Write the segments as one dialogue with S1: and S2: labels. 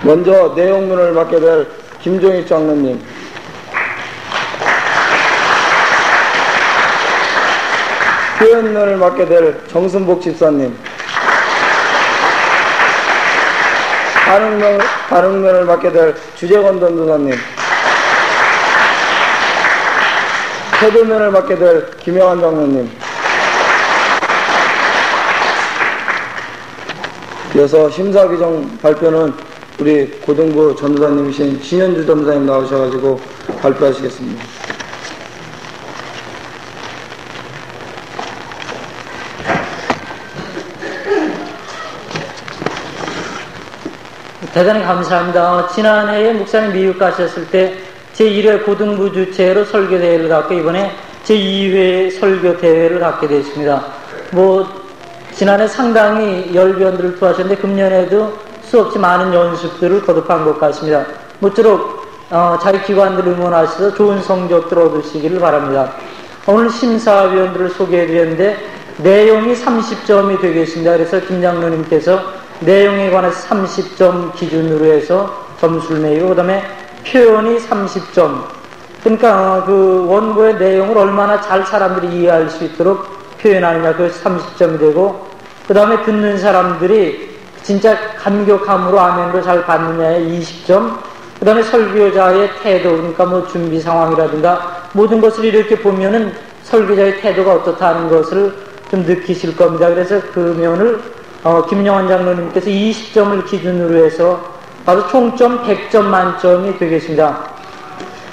S1: 먼저 내용문을 맡게 될 김종익 장로님, 표현문을 맡게 될 정순복 집사님, 반응문을 맡게 될 주재권 전도사님, 태도면을 맡게 될 김영환 장로님, 이어서 심사규정 발표는 우리 고등부 전도사님이신 신현주 전도사님 나오셔가지고 발표하시겠습니다.
S2: 대단히 감사합니다. 지난해에 목사님 미국 가셨을 때 제1회 고등부 주최로 설교대회를 갖고 이번에 제2회 설교대회를 갖게 됐습니다. 지난해 상당히 열변들을 투하셨는데 금년에도 수없이 많은 연습들을 거듭한 것 같습니다. 모쪼록 자기 기관들 응원하셔서 좋은 성적들 얻으시기를 바랍니다. 오늘 심사위원들을 소개해드렸는데 내용이 30점이 되겠습니다. 그래서 김 장로님께서 내용에 관해서 30점 기준으로 해서 점수를 매기고 그 다음에 표현이 30점, 그러니까 그 원고의 내용을 얼마나 잘 사람들이 이해할 수 있도록 표현하느냐, 그것이 30점이 되고, 그 다음에 듣는 사람들이 진짜 감격함으로 아멘으로 잘 받느냐에 20점, 그 다음에 설교자의 태도, 그러니까 준비 상황이라든가 모든 것을 이렇게 보면은 설교자의 태도가 어떻다는 것을 좀 느끼실 겁니다. 그래서 그 면을 김영환 장로님께서 20점을 기준으로 해서 바로 총점 100점 만점이 되겠습니다.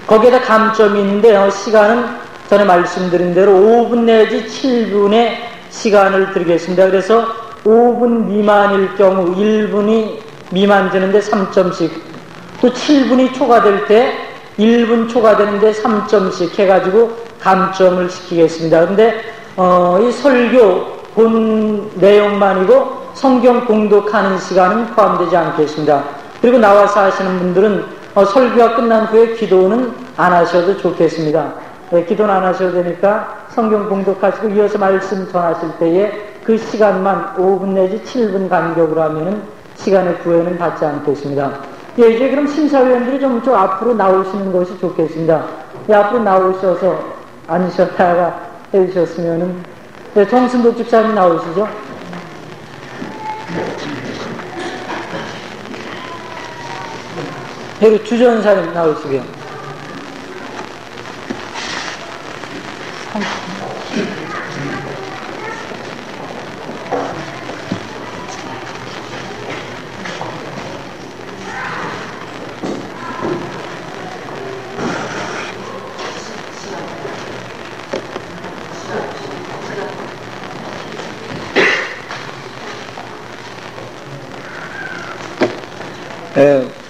S2: 거기에다 감점이 있는데 시간은 전에 말씀드린 대로 5분 내지 7분의 시간을 드리겠습니다. 그래서 5분 미만일 경우 1분이 미만되는데 3점씩, 또 7분이 초과될 때 1분 초과되는데 3점씩 해가지고 감점을 시키겠습니다. 근데 이 설교 본 내용만이고 성경 공독하는 시간은 포함되지 않겠습니다. 그리고 나와서 하시는 분들은 설교가 끝난 후에 기도는 안 하셔도 좋겠습니다. 기도는 안 하셔도 되니까 성경 공독하시고 이어서 말씀 전하실 때에 그 시간만 5분 내지 7분 간격으로 하면은 시간의 구애는 받지 않겠습니다. 이제 그럼 심사위원들이 좀 앞으로 나오시는 것이 좋겠습니다. 앞으로 나오셔서 앉으셨다가 해주셨으면은, 정순복 집사님 나오시죠? 그리고 주전사님 나오시고요.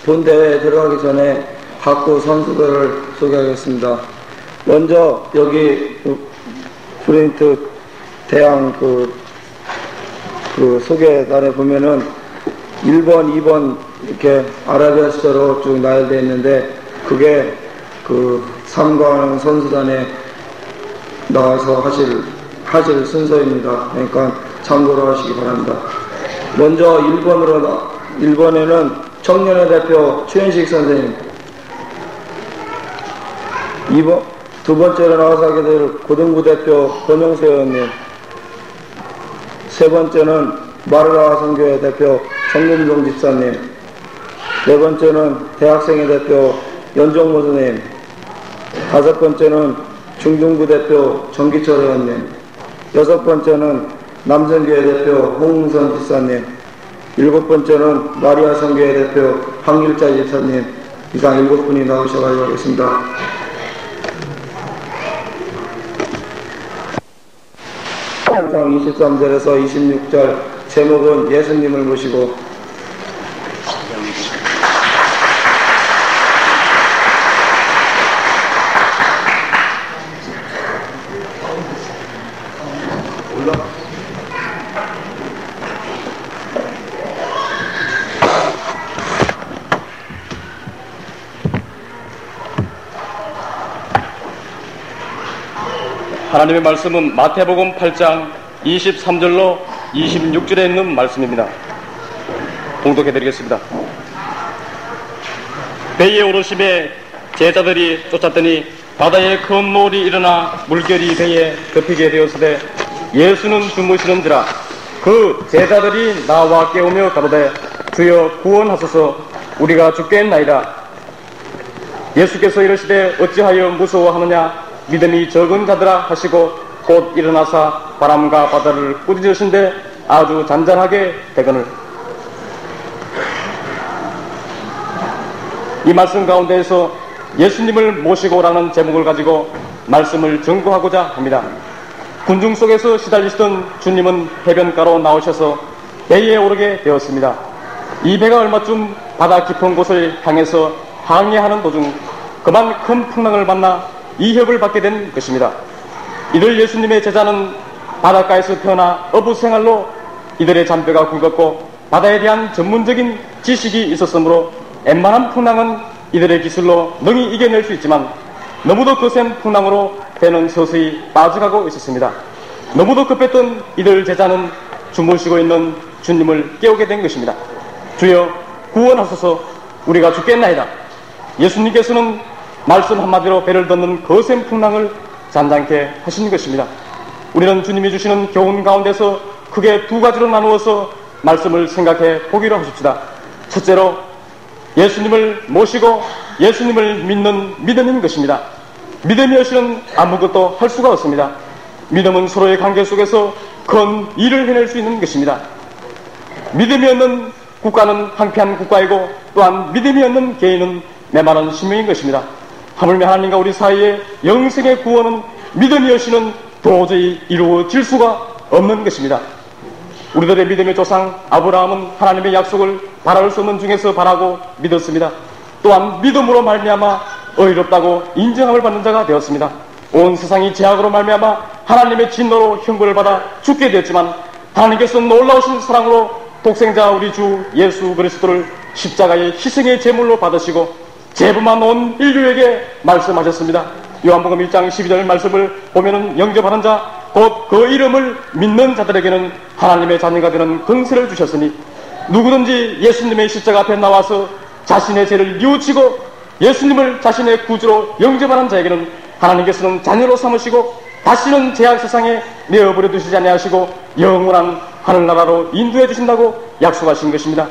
S1: 본 대회에 들어가기 전에 각부 선수들을 소개하겠습니다. 먼저 여기 프린트 대항 그 소개단에 보면은 1번, 2번 이렇게 아라비아 숫자로 쭉 나열되어 있는데 그게 그 참가하는 선수단에 나와서 하실 순서입니다. 그러니까 참고로 하시기 바랍니다. 먼저 1번에는 청년의 대표 최현식 선생님, 두 번째로 나와서 하게 될 고등부 대표 권영수 의원님, 세 번째는 마르라 선교회 대표 정금종 집사님, 네 번째는 대학생의 대표 연종모 선생님, 다섯 번째는 중등부 대표 정기철 의원님, 여섯 번째는 남성교회 대표 홍웅선 집사님, 일곱 번째는 마리아 선교회 대표 황길자 집사님, 이상 7분이 나오셔가지고 하겠습니다. 장 23절에서 26절 제목은 예수님을 모시고,
S3: 하나님의 말씀은 마태복음 8장 23절로 26절에 있는 말씀입니다. 봉독해드리겠습니다. 배에 오르심에 제자들이 쫓았더니 바다에 큰 노을이 일어나 물결이 배에 덮이게 되었으되 예수는 주무시는지라. 그 제자들이 나와 깨우며 가로되 주여 구원하소서, 우리가 죽겠나이다. 예수께서 이르시되 어찌하여 무서워하느냐, 믿음이 적은 자들아 하시고 곧 일어나사 바람과 바다를 꾸짖으신데 아주 잔잔하게 되거늘. 이 말씀 가운데에서 예수님을 모시고 오라는 제목을 가지고 말씀을 전거하고자 합니다. 군중 속에서 시달리시던 주님은 해변가로 나오셔서 배에 오르게 되었습니다. 이 배가 얼마쯤 바다 깊은 곳을 향해서 항해하는 도중 그만 큰 풍랑을 만나 이협을 받게 된 것입니다. 이들 예수님의 제자는 바닷가에서 태어나 어부 생활로 이들의 잔뼈가 굵었고 바다에 대한 전문적인 지식이 있었으므로 웬만한 풍랑은 이들의 기술로 능히 이겨낼 수 있지만 너무도 거센 풍랑으로 배는 서서히 빠져가고 있었습니다. 너무도 급했던 이들 제자는 주무시고 있는 주님을 깨우게 된 것입니다. 주여 구원하소서, 우리가 죽겠나이다. 예수님께서는 말씀 한마디로 배를 덮는 거센 풍랑을 잔잔케 하신 것입니다. 우리는 주님이 주시는 교훈 가운데서 크게 두 가지로 나누어서 말씀을 생각해 보기로 하십시다. 첫째로 예수님을 모시고 예수님을 믿는 믿음인 것입니다. 믿음이 없이는 아무것도 할 수가 없습니다. 믿음은 서로의 관계 속에서 큰 일을 해낼 수 있는 것입니다. 믿음이 없는 국가는 황폐한 국가이고 또한 믿음이 없는 개인은 메마른 신명인 것입니다. 하물며 하나님과 우리 사이의 영생의 구원은 믿음이 없이는 도저히 이루어질 수가 없는 것입니다. 우리들의 믿음의 조상 아브라함은 하나님의 약속을 바랄 수 없는 중에서 바라고 믿었습니다. 또한 믿음으로 말미암아 의롭다고 인정함을 받는 자가 되었습니다. 온 세상이 죄악으로 말미암아 하나님의 진노로 형벌을 받아 죽게 되었지만 하나님께서는 놀라우신 사랑으로 독생자 우리 주 예수 그리스도를 십자가의 희생의 제물로 받으시고 죄범한 온 인류에게 말씀하셨습니다. 요한복음 1장 12절 말씀을 보면은 영접하는 자 곧 그 이름을 믿는 자들에게는 하나님의 자녀가 되는 권세를 주셨으니 누구든지 예수님의 십자가 앞에 나와서 자신의 죄를 뉘우치고 예수님을 자신의 구주로 영접하는 자에게는 하나님께서는 자녀로 삼으시고 다시는 죄악 세상에 내어버려 두시지 아니하시고 영원한 하늘나라로 인도해 주신다고 약속하신 것입니다.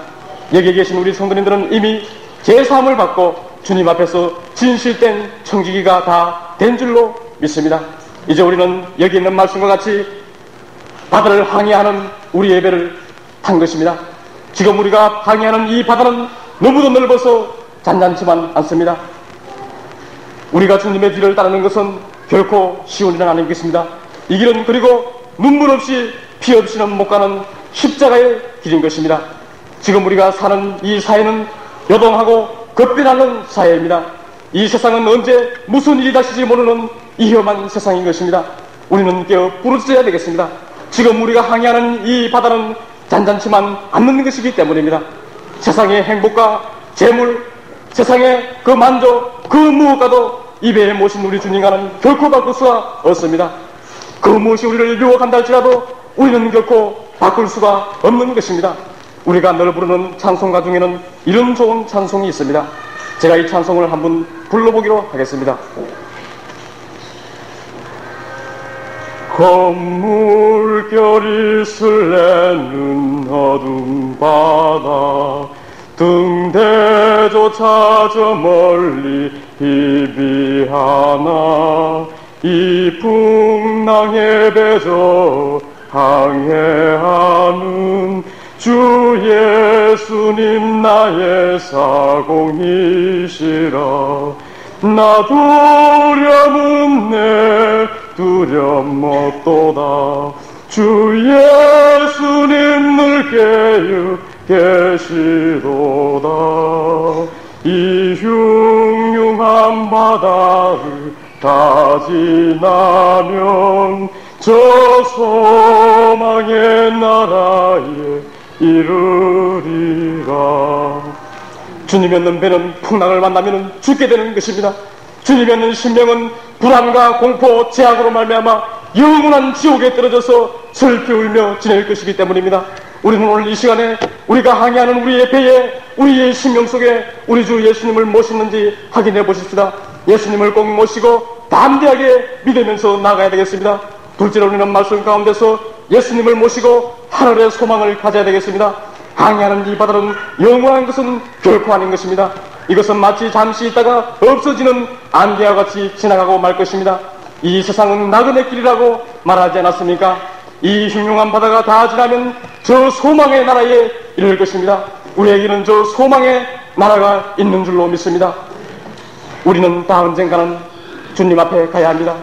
S3: 여기 계신 우리 성도님들은 이미 죄사함을 받고 주님 앞에서 진실된 청지기가 다 된 줄로 믿습니다. 이제 우리는 여기 있는 말씀과 같이 바다를 항해하는 우리 예배를 탄 것입니다. 지금 우리가 항해하는 이 바다는 너무도 넓어서 잔잔치만 않습니다. 우리가 주님의 뒤를 따르는 것은 결코 쉬운 일은 아니겠습니다. 이 길은 그리고 눈물 없이 피 없이는 못 가는 십자가의 길인 것입니다. 지금 우리가 사는 이 사회는 요동하고 급변하는 사회입니다. 이 세상은 언제 무슨 일이 닥칠지 모르는 위험한 세상인 것입니다. 우리는 깨어 부르짖어야 되겠습니다. 지금 우리가 항해하는 이 바다는 잔잔치만 않는 것이기 때문입니다. 세상의 행복과 재물, 세상의 그 만족, 그 무엇과도 이 배에 모신 우리 주님과는 결코 바꿀 수가 없습니다. 그 무엇이 우리를 유혹한다 할지라도 우리는 결코 바꿀 수가 없는 것입니다. 우리가 늘 부르는 찬송가 중에는 이런 좋은 찬송이 있습니다. 제가 이 찬송을 한번 불러보기로 하겠습니다. 검물결이 술래는 어두운 바다 등대조차 저 멀리 희비하나 이 풍랑에 배저 항해하는 주 예수님 나의 사공이시라. 나 두려움은 내 두려움 없도다. 주 예수님 늘 깨어 계시도다. 이 흉흉한 바다를 다 지나면 저 소망의 나라에 이르리라. 주님이 없는 배는 풍랑을 만나면 죽게 되는 것입니다. 주님이 없는 심령은 불안과 공포, 죄악으로 말미암아 영원한 지옥에 떨어져서 슬피 울며 지낼 것이기 때문입니다. 우리는 오늘 이 시간에 우리가 항해하는 우리의 배에 우리의 심령 속에 우리 주 예수님을 모셨는지 확인해 보십시다. 예수님을 꼭 모시고 담대하게 믿으면서 나가야 되겠습니다. 둘째로 우리는 말씀 가운데서 예수님을 모시고 하늘의 소망을 가져야 되겠습니다. 항해하는 이 바다는 영원한 것은 결코 아닌 것입니다. 이것은 마치 잠시 있다가 없어지는 안개와 같이 지나가고 말 것입니다. 이 세상은 나그네 길이라고 말하지 않았습니까? 이 흉흉한 바다가 다 지나면 저 소망의 나라에 이를 것입니다. 우리에게는 저 소망의 나라가 있는 줄로 믿습니다. 우리는 다 언젠가는 주님 앞에 가야 합니다.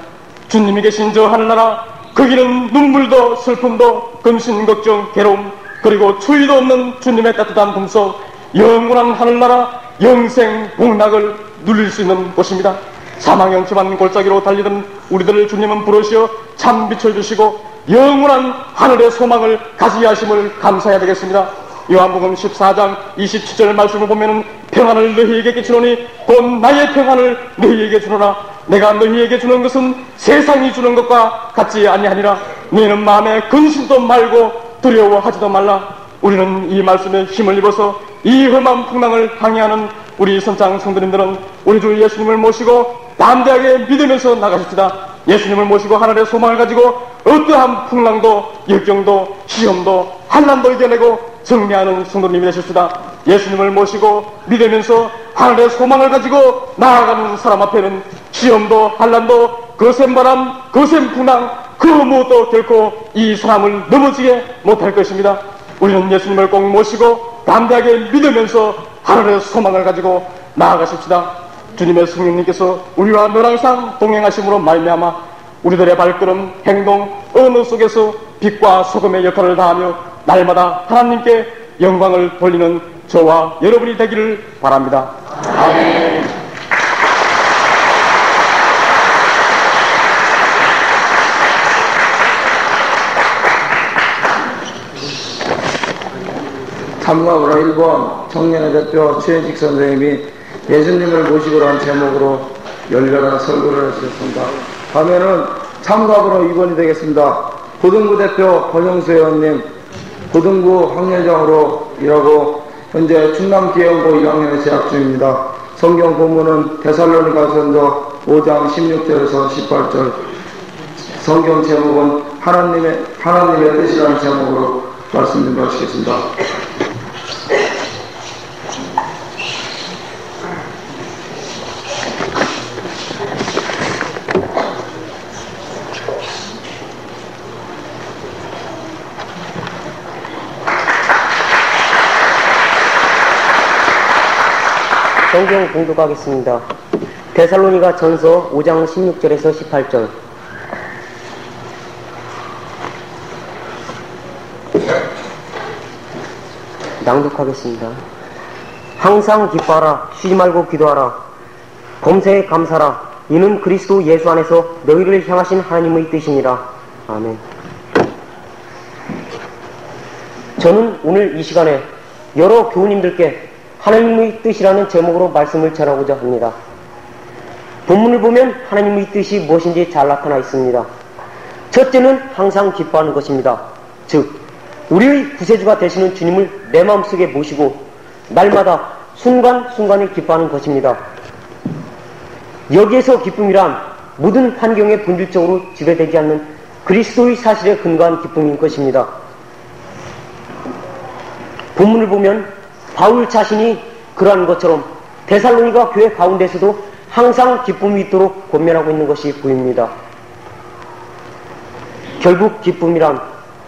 S3: 주님이 계신 저 하늘나라, 거기는 눈물도 슬픔도 근심 걱정 괴로움 그리고 추위도 없는 주님의 따뜻한 품속, 영원한 하늘나라 영생 복락을 누릴 수 있는 곳입니다. 사망의 험침한 골짜기로 달리던 우리들을 주님은 부르시어 참 비춰주시고 영원한 하늘의 소망을 가지게 하심을 감사해야 되겠습니다. 요한복음 14장 27절 말씀을 보면은 평안을 너희에게 끼치노니 곧 나의 평안을 너희에게 주노라. 내가 너희에게 주는 것은 세상이 주는 것과 같지 아니하니라. 너희는 마음에 근심도 말고 두려워하지도 말라. 우리는 이 말씀에 힘을 입어서 이 험한 풍랑을 항해하는 우리 선장 성도님들은 우리 주 예수님을 모시고 담대하게 믿으면서 나가십시다. 예수님을 모시고 하늘의 소망을 가지고 어떠한 풍랑도 역경도 시험도 환난도 이겨내고 승리하는 성도님이 되십시다. 예수님을 모시고 믿으면서 하늘의 소망을 가지고 나아가는 사람 앞에는 시험도 환난도 거센 바람 거센 풍랑 그 무엇도 결코 이 사람을 넘어지게 못할 것입니다. 우리는 예수님을 꼭 모시고 담대하게 믿으면서 하늘의 소망을 가지고 나아가십시다. 주님의 성령님께서 우리와 늘 항상 동행하심으로 말미암아 우리들의 발걸음, 행동, 언어 속에서 빛과 소금의 역할을 다하며 날마다 하나님께 영광을 돌리는 저와 여러분이 되기를 바랍니다. 아멘.
S1: 참가번호 1번 청년의 대표 최현식 선생님이 예수님을 모시고라는 제목으로 열렬한 설교를 해주셨습니다. 다음에는 참가번호 2번이 되겠습니다. 고등부 대표 권영수 의원님, 고등부 학년장으로 일하고 현재 충남기영고 1학년에 재학 중입니다. 성경 본문은 데살로니가전서 5장 16절에서 18절, 성경 제목은 하나님의 뜻이라는 제목으로 말씀 좀 하시겠습니다.
S4: 성경 공독하겠습니다. 데살로니가 전서 5장 16절에서 18절. 낭독하겠습니다. 항상 기뻐하라. 쉬지 말고 기도하라. 범사에 감사라. 이는 그리스도 예수 안에서 너희를 향하신 하나님의 뜻이니라. 아멘. 저는 오늘 이 시간에 여러 교우님들께 하나님의 뜻이라는 제목으로 말씀을 전하고자 합니다. 본문을 보면 하나님의 뜻이 무엇인지 잘 나타나 있습니다. 첫째는 항상 기뻐하는 것입니다. 즉 우리의 구세주가 되시는 주님을 내 마음속에 모시고 날마다 순간순간을 기뻐하는 것입니다. 여기에서 기쁨이란 모든 환경에 본질적으로 지배되지 않는 그리스도의 사실에 근거한 기쁨인 것입니다. 본문을 보면 바울 자신이 그러한 것처럼 데살로니가 교회 가운데서도 항상 기쁨이 있도록 권면하고 있는 것이 보입니다. 결국 기쁨이란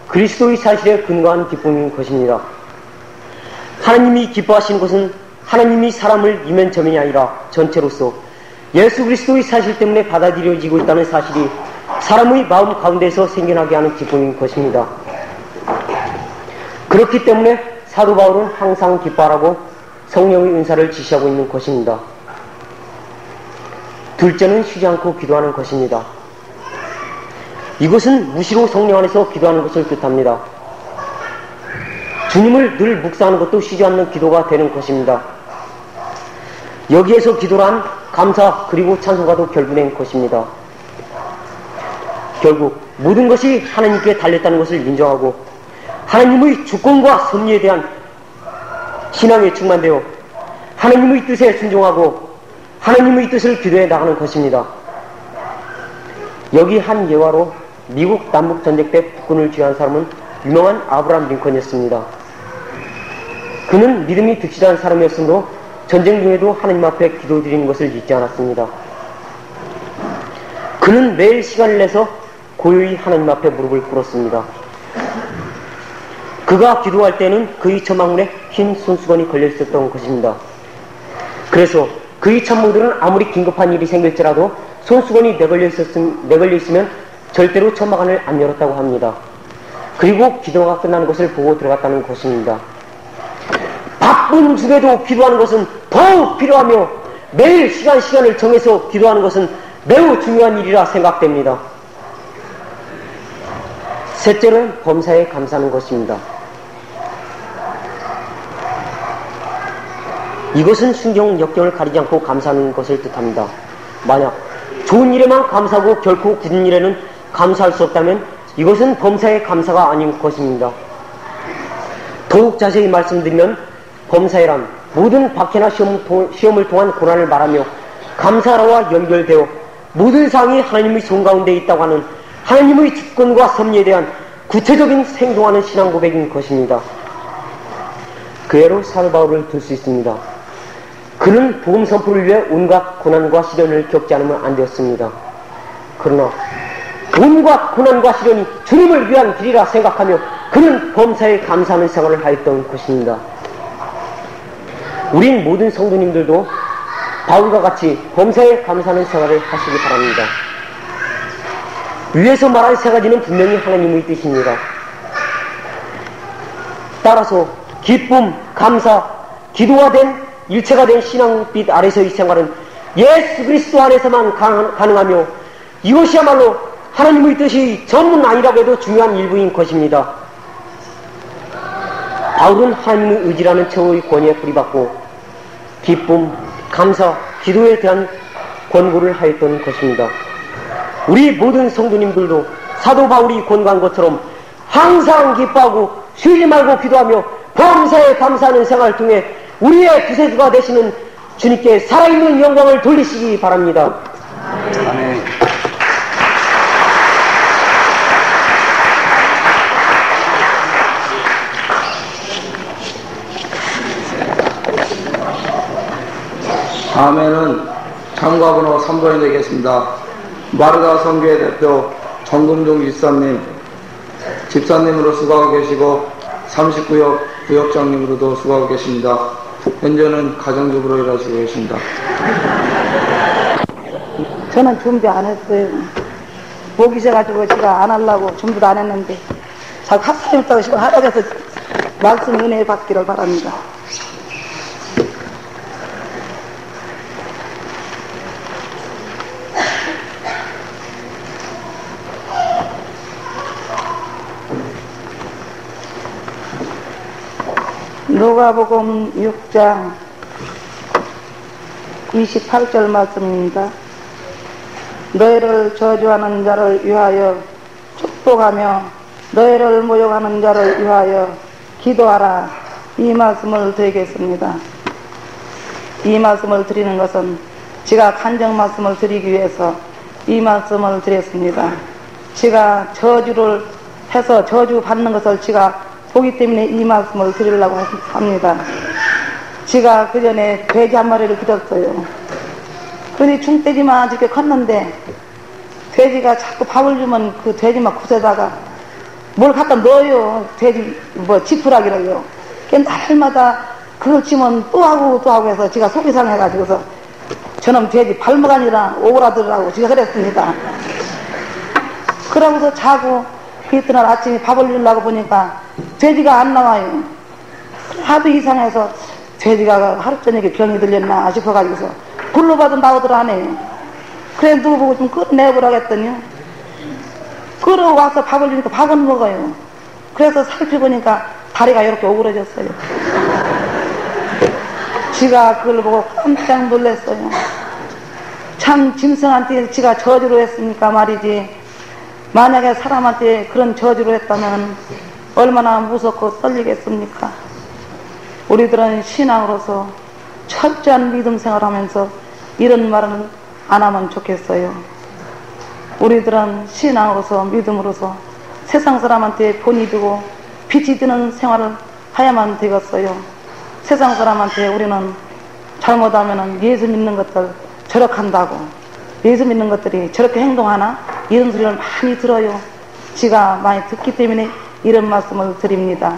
S4: 그리스도의 사실에 근거한 기쁨인 것입니다. 하나님이 기뻐하시는 것은 하나님이 사람을 이면저면이 아니라 전체로서 예수 그리스도의 사실 때문에 받아들여지고 있다는 사실이 사람의 마음 가운데서 생겨나게 하는 기쁨인 것입니다. 그렇기 때문에 사도 바울은 항상 기뻐하라고 성령의 은사를 지시하고 있는 것입니다. 둘째는 쉬지 않고 기도하는 것입니다. 이것은 무시로 성령 안에서 기도하는 것을 뜻합니다. 주님을 늘 묵상하는 것도 쉬지 않는 기도가 되는 것입니다. 여기에서 기도란 감사 그리고 찬송과도 결부된 것입니다. 결국 모든 것이 하나님께 달렸다는 것을 인정하고 하나님의 주권과 섭리에 대한 신앙에 충만되어 하나님의 뜻에 순종하고 하나님의 뜻을 기도해 나가는 것입니다. 여기 한 예화로 미국 남북전쟁 때 북군을 지휘한 사람은 유명한 아브라함 링컨이었습니다. 그는 믿음이 득실한 사람이었으므로 전쟁 중에도 하나님 앞에 기도드리는 것을 잊지 않았습니다. 그는 매일 시간을 내서 고요히 하나님 앞에 무릎을 꿇었습니다. 그가 기도할 때는 그의 처망문에 흰 손수건이 걸려 있었던 것입니다. 그래서 그의 참모들은 아무리 긴급한 일이 생길지라도 손수건이 내걸려 있으면 절대로 처마관을 안 열었다고 합니다. 그리고 기도가 끝나는 것을 보고 들어갔다는 것입니다. 바쁜 중에도 기도하는 것은 더욱 필요하며 매일 시간을 정해서 기도하는 것은 매우 중요한 일이라 생각됩니다. 셋째는 범사에 감사하는 것입니다. 이것은 순경 역경을 가리지 않고 감사하는 것을 뜻합니다. 만약 좋은 일에만 감사하고 결코 굳은 일에는 감사할 수 없다면 이것은 범사의 감사가 아닌 것입니다. 더욱 자세히 말씀드리면 범사회란 모든 박해나 시험을 통한 고난을 말하며 감사라와 연결되어 모든 사항이 하나님의 손 가운데 있다고 하는 하나님의 주권과 섭리에 대한 구체적인 행동하는 신앙 고백인 것입니다. 그 예로 사도 바울을 들 수 있습니다. 그는 복음 선포를 위해 온갖 고난과 시련을 겪지 않으면 안 되었습니다. 그러나 온갖 고난과 시련이 주님을 위한 길이라 생각하며 그는 범사에 감사하는 생활을 하였던 것입니다. 우린 모든 성도님들도 바울과 같이 범사에 감사하는 생활을 하시기 바랍니다. 위에서 말한 세 가지는 분명히 하나님의 뜻입니다. 따라서 기쁨, 감사, 기도가 된 일체가 된 신앙빛 아래서의 생활은 예수 그리스도 안에서만 가능하며 이것이야말로 하나님의 뜻이 전문 아니라고 해도 중요한 일부인 것입니다. 바울은 하나님의 의지라는 최후의 권위에 뿌리받고 기쁨, 감사, 기도에 대한 권고를 하였던 것입니다. 우리 모든 성도님들도 사도 바울이 권고한 것처럼 항상 기뻐하고 쉬지 말고 기도하며 범사에 감사하는 생활을 통해 우리의 구세주가 되시는 주님께 살아있는 영광을 돌리시기 바랍니다.
S1: 아멘. 다음에는 참가번호 3번이 되겠습니다. 마르다 선교회 대표 정금종 집사님으로 수고하고 계시고 39역 부역장님으로도 수고하고 계십니다. 현재는 가정주부로 일하시고 계십니다.
S5: 저는 준비 안 했어요. 목이 있어가지고 제가 안 하려고 준비도 안 했는데 자꾸 학생이 있다고 지금 하락해서 말씀 은혜 받기를 바랍니다. 누가복음 6장 28절 말씀입니다. 너희를 저주하는 자를 위하여 축복하며 너희를 모욕하는 자를 위하여 기도하라. 이 말씀을 드리겠습니다. 이 말씀을 드리는 것은 제가 간증 말씀을 드리기 위해서 이 말씀을 드렸습니다. 제가 저주를 해서 저주 받는 것을 제가 보기 때문에 이 말씀을 드리려고 합니다. 제가 그 전에 돼지 한 마리를 기렸어요. 그런데 중돼지만 이렇게 컸는데 돼지가 자꾸 밥을 주면 그 돼지만 굿에다가 뭘 갖다 넣어요. 돼지 지푸라기를요. 날마다 그걸 치면 또 하고 해서 제가 속이 상해가지고서 저놈 돼지 발목 아니라 오그라들으라고 제가 그랬습니다. 그러고서 자고 그 이튿날 아침에 밥을 주려고 보니까 돼지가 안 나와요. 하도 이상해서 돼지가 하루 저녁에 병이 들렸나 싶어가지고서 불러봐도 나오더라네요. 그래 누구 보고 좀 끌어내보라고 했더니요. 끌어와서 밥을 주니까 밥은 먹어요. 그래서 살펴보니까 다리가 이렇게 오그러졌어요. 지가 그걸 보고 깜짝 놀랐어요. 참 짐승한테 지가 저주로 했으니까 말이지, 만약에 사람한테 그런 저주로 했다면 얼마나 무섭고 떨리겠습니까? 우리들은 신앙으로서 철저한 믿음 생활하면서 이런 말은 안 하면 좋겠어요. 우리들은 신앙으로서 믿음으로서 세상 사람한테 본이 되고 빛이 되는 생활을 해야만 되겠어요. 세상 사람한테 우리는 잘못하면 예수 믿는 것들 저렇게 한다고, 예수 믿는 것들이 저렇게 행동하나, 이런 소리를 많이 들어요. 제가 많이 듣기 때문에 이런 말씀을 드립니다.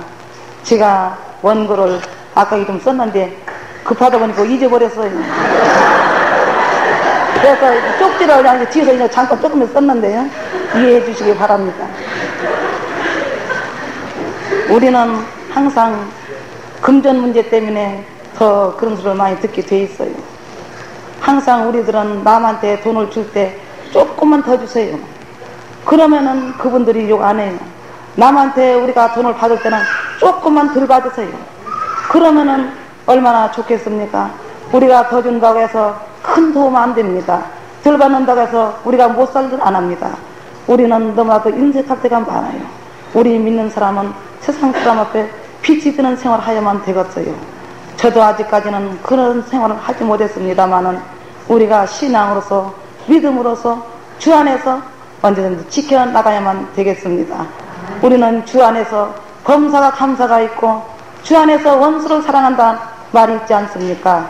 S5: 제가 원고를 아까 좀 썼는데 급하다 보니까 잊어버렸어요. 그래서 쪽지를 그냥 뒤에서 그냥 잠깐 조금 썼는데요, 이해해 주시기 바랍니다. 우리는 항상 금전 문제 때문에 더 그런 소리를 많이 듣게 돼 있어요. 항상 우리들은 남한테 돈을 줄 때 조금만 더 주세요. 그러면은 그분들이 욕 안 해요. 남한테 우리가 돈을 받을 때는 조금만 덜 받으세요. 그러면은 얼마나 좋겠습니까? 우리가 더 준다고 해서 큰 도움 안 됩니다. 덜 받는다고 해서 우리가 못 살들 안 합니다. 우리는 너무나도 인색할 때가 많아요. 우리 믿는 사람은 세상 사람 앞에 빛이 드는 생활을 하야만 되겠어요. 저도 아직까지는 그런 생활을 하지 못했습니다만은 우리가 신앙으로서 믿음으로서 주 안에서 언제든지 지켜나가야만 되겠습니다. 우리는 주 안에서 범사가 감사가 있고 주 안에서 원수를 사랑한다는 말이 있지 않습니까?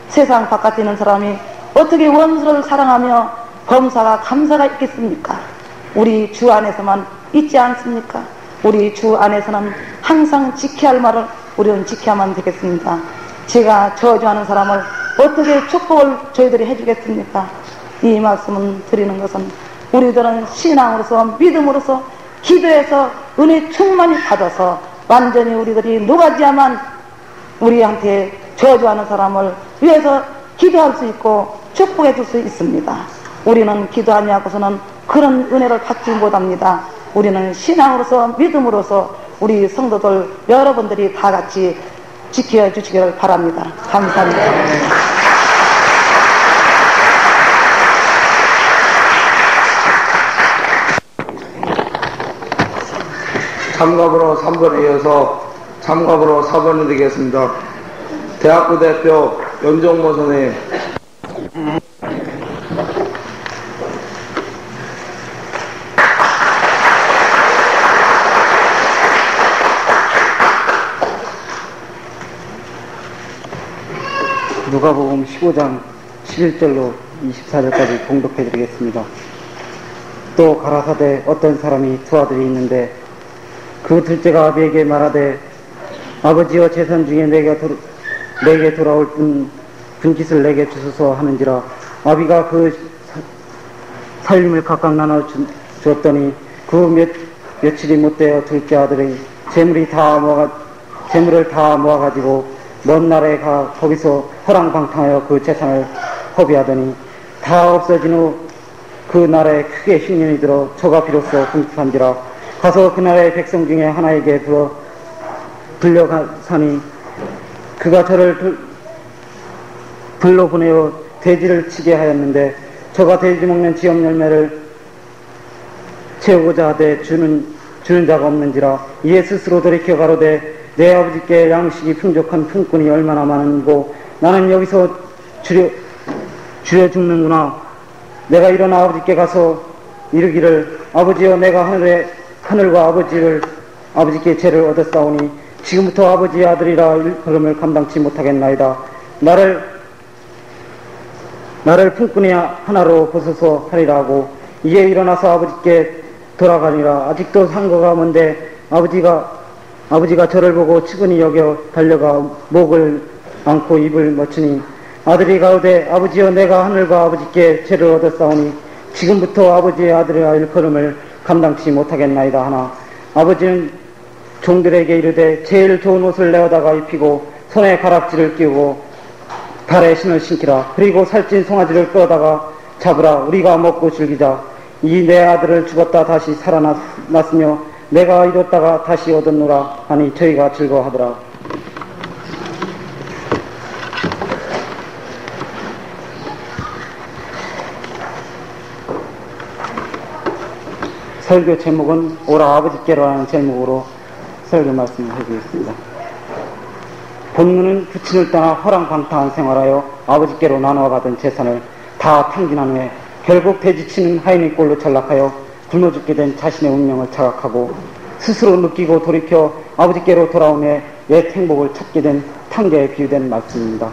S5: 세상 바깥에 있는 사람이 어떻게 원수를 사랑하며 범사가 감사가 있겠습니까? 우리 주 안에서만 있지 않습니까? 우리 주 안에서는 항상 지켜야 할 말을 우리는 지켜야만 되겠습니다. 제가 저주하는 사람을 어떻게 축복을 저희들이 해주겠습니까? 이 말씀을 드리는 것은 우리들은 신앙으로서 믿음으로서 기도해서 은혜 충만히 받아서 완전히 우리들이 녹아져야만 우리한테 저주하는 사람을 위해서 기도할 수 있고 축복해 줄 수 있습니다. 우리는 기도하지 않고서는 그런 은혜를 받지 못합니다. 우리는 신앙으로서 믿음으로서 우리 성도들 여러분들이 다 같이 지켜주시기를 바랍니다. 감사합니다.
S1: 참가번호 3번에 이어서 참가번호 4번이 되겠습니다. 대학부 대표 연정모 선생님.
S6: 누가복음 15장 11절로 24절까지 봉독해 드리겠습니다. 또 가라사대 어떤 사람이 두 아들이 있는데 그 둘째가 아비에게 말하되 아버지여 재산 중에 내게 돌아올 분깃을 내게 주소서 하는지라 아비가 그 살림을 각각 나눠 주었더니 그 며칠이 못되어 둘째 아들의 재물을 다 모아가지고 먼 나라에 가 거기서 허랑방탕하여 그 재산을 허비하더니 다 없어진 후 그 나라에 크게 흉년이 들어 저가 비로소 궁핍한지라 가서 그 나라의 백성 중에 하나에게 불려가사니 그가 저를 들로 보내어 돼지를 치게 하였는데 저가 돼지 먹는 지엽 열매를 채우고자 하되 주는 자가 없는지라 이에 스스로 돌이켜 가로되 내 아버지께 양식이 풍족한 품꾼이 얼마나 많은고 나는 여기서 주려 죽는구나. 내가 일어나 아버지께 가서 이르기를 아버지여 내가 하늘과 아버지께 죄를 얻었사오니 지금부터 아버지의 아들이라 일컬음을 감당치 못하겠나이다. 나를 품꾼이 하나로 보소서 하리라 하고 이에 일어나서 아버지께 돌아가니라. 아직도 상거가 먼데 아버지가 저를 보고 측은히 여겨 달려가 목을 안고 입을 맞추니 아들이 가로되 아버지여 내가 하늘과 아버지께 죄를 얻었사오니 지금부터 아버지의 아들이라 일컬음을 감당치 못하겠나이다 하나 아버지는 종들에게 이르되 제일 좋은 옷을 내어다가 입히고 손에 가락지를 끼우고 발에 신을 신기라. 그리고 살찐 송아지를 끌어다가 잡으라. 우리가 먹고 즐기자. 이 내 아들을 죽었다 다시 살아났으며 내가 잃었다가 다시 얻었노라 하니 저희가 즐거워하더라. 설교 제목은 오라 아버지께로 하는 제목으로 설교 말씀을 해드리겠습니다. 본문은 부친을 떠나 허랑방탕한 생활하여 아버지께로 나누어 받은 재산을 다 탕진한 후에 결국 돼지치는 하인의 꼴로 전락하여 굶어 죽게 된 자신의 운명을 자각하고 스스로 느끼고 돌이켜 아버지께로 돌아온 후에 옛 행복을 찾게 된 탕자에 비유된 말씀입니다.